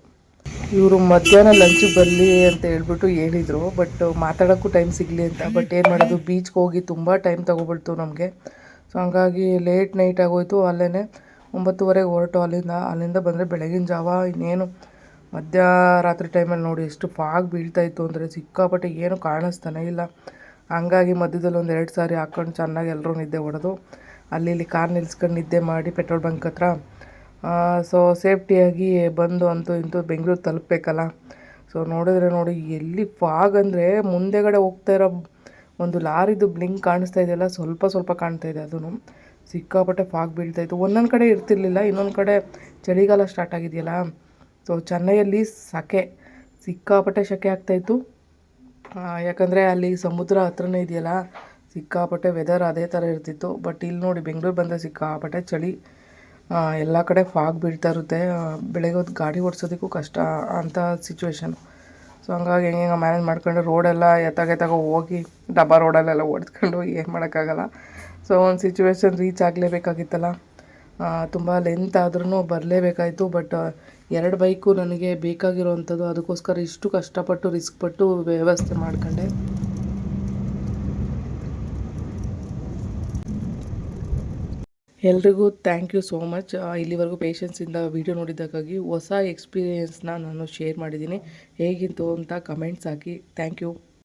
ಇವರು ಮಧ್ಯಾಹ್ನ ಲಂಚಿಗೆ ಬರಲಿ ಅಂತ ಹೇಳ್ಬಿಟ್ಟು ಹೇಳಿದರು, ಬಟ್ ಮಾತಾಡೋಕ್ಕೂ ಟೈಮ್ ಸಿಗಲಿ ಅಂತ. ಬಟ್ ಏನು ಮಾಡೋದು, ಬೀಚ್ಗೆ ಹೋಗಿ ತುಂಬ ಟೈಮ್ ತೊಗೊಬಿಡ್ತು ನಮಗೆ. ಸೊ ಹಂಗಾಗಿ ಲೇಟ್ ನೈಟ್ ಆಗೋಯ್ತು. ಅಲ್ಲೇ 9:30ಗೆ ಹೊರಟು ಅಲ್ಲಿಂದ ಬಂದರೆ ಬೆಳಗಿನ ಜಾವ ಇನ್ನೇನು ಮಧ್ಯರಾತ್ರಿ ಟೈಮಲ್ಲಿ ನೋಡಿ ಎಷ್ಟು ಫಾಗ್ ಬೀಳ್ತಾಯಿತ್ತು ಅಂದರೆ ಸಿಕ್ಕಾಪಟ್ಟೆ ಏನು ಕಾಣಿಸ್ತಾನೆ ಇಲ್ಲ. ಹಂಗಾಗಿ ಮಧ್ಯದಲ್ಲಿ ಒಂದು 2 ಸಾರಿ ಹಾಕ್ಕೊಂಡು ಚೆನ್ನಾಗಿ ಎಲ್ಲರೂ ನಿದ್ದೆ ಹೊಡೆದು ಅಲ್ಲಿ ಕಾರ್ ನಿಲ್ಸ್ಕೊಂಡು ನಿದ್ದೆ ಮಾಡಿ ಪೆಟ್ರೋಲ್ ಬಂಕ್ ಹತ್ರ. ಸೊ ಸೇಫ್ಟಿಯಾಗಿ ಬಂದು ಅಂತೂ ಇಂತೂ ಬೆಂಗಳೂರು ತಲುಪಬೇಕಲ್ಲ. ಸೊ ನೋಡಿ ಎಲ್ಲಿ ಫಾಗ್ ಅಂದರೆ ಮುಂದೆಗಡೆ ಹೋಗ್ತಾ ಇರೋ ಒಂದು ಲಾರಿದು ಬ್ಲಿಂಕ್ ಕಾಣಿಸ್ತಾ ಇದೆಯಲ್ಲ, ಸ್ವಲ್ಪ ಕಾಣ್ತಾ ಇದೆ. ಅದೂ ಸಿಕ್ಕಾಪಟ್ಟೆ ಫಾಗ್ ಬೀಳ್ತಾಯಿತ್ತು. ಒಂದೊಂದು ಕಡೆ ಇರ್ತಿರ್ಲಿಲ್ಲ, ಇನ್ನೊಂದು ಕಡೆ ಚಳಿಗಾಲ ಸ್ಟಾರ್ಟ್ ಆಗಿದೆಯಲ್ಲ. ಸೊ ಚೆನ್ನೈಯಲ್ಲಿ ಸಿಕ್ಕಾಪಟ್ಟೆ ಸೆಕೆ ಆಗ್ತಾಯಿತ್ತು. ಯಾಕಂದರೆ ಅಲ್ಲಿ ಸಮುದ್ರ ಹತ್ರನೇ ಇದೆಯಲ್ಲ, ಸಿಕ್ಕಾಪಟ್ಟೆ ವೆದರ್ ಅದೇ ಥರ ಇರ್ತಿತ್ತು. ಬಟ್ ಇಲ್ಲಿ ನೋಡಿ ಬೆಂಗಳೂರು ಬಂದರೆ ಸಿಕ್ಕಾಪಟ್ಟೆ ಚಳಿ, ಎಲ್ಲ ಕಡೆ ಫಾಗ್ ಬೀಳ್ತಾ ಇರುತ್ತೆ. ಬೆಳಗ್ಗೆ ಹೊತ್ತು ಗಾಡಿ ಓಡಿಸೋದಕ್ಕೂ ಕಷ್ಟ ಅಂಥ ಸಿಚುವೇಶನ್. ಸೊ ಹಂಗಾಗಿ ಹೆಂಗೆ ಮ್ಯಾನೇಜ್ ಮಾಡ್ಕೊಂಡು ರೋಡೆಲ್ಲ ಎತ್ತಾಗ ಹೋಗಿ ಡಬ್ಬಾ ರೋಡಲ್ಲೆಲ್ಲ ಓಡಿಸ್ಕೊಂಡು ಏನು ಮಾಡೋಕ್ಕಾಗಲ್ಲ. ಸೊ ಒಂದು ಸಿಚುವೇಶನ್ ರೀಚ್ ಆಗಲೇಬೇಕಾಗಿತ್ತಲ್ಲ, ತುಂಬ ಲೆಂತ್ ಆದ್ರೂ ಬರಲೇಬೇಕಾಯಿತು. ಬಟ್ 2 ಬೈಕು ನನಗೆ ಬೇಕಾಗಿರೋವಂಥದ್ದು, ಅದಕ್ಕೋಸ್ಕರ ಇಷ್ಟು ಕಷ್ಟಪಟ್ಟು ರಿಸ್ಕ್ ಪಟ್ಟು ವ್ಯವಸ್ಥೆ ಮಾಡ್ಕೊಂಡೆ. ಎಲ್ರಿಗೂ ಥ್ಯಾಂಕ್ ಯು ಸೋ ಮಚ್. ಇಲ್ಲಿವರೆಗೂ ಪೇಷನ್ಸಿಂದ ವೀಡಿಯೋ ನೋಡಿದ್ದಕ್ಕಾಗಿ. ಹೊಸ ಎಕ್ಸ್ಪೀರಿಯೆನ್ಸ್ನ ನಾನು ಶೇರ್ ಮಾಡಿದ್ದೀನಿ, ಹೇಗಿತ್ತು ಅಂತ ಕಮೆಂಟ್ಸ್ ಹಾಕಿ. Thank you.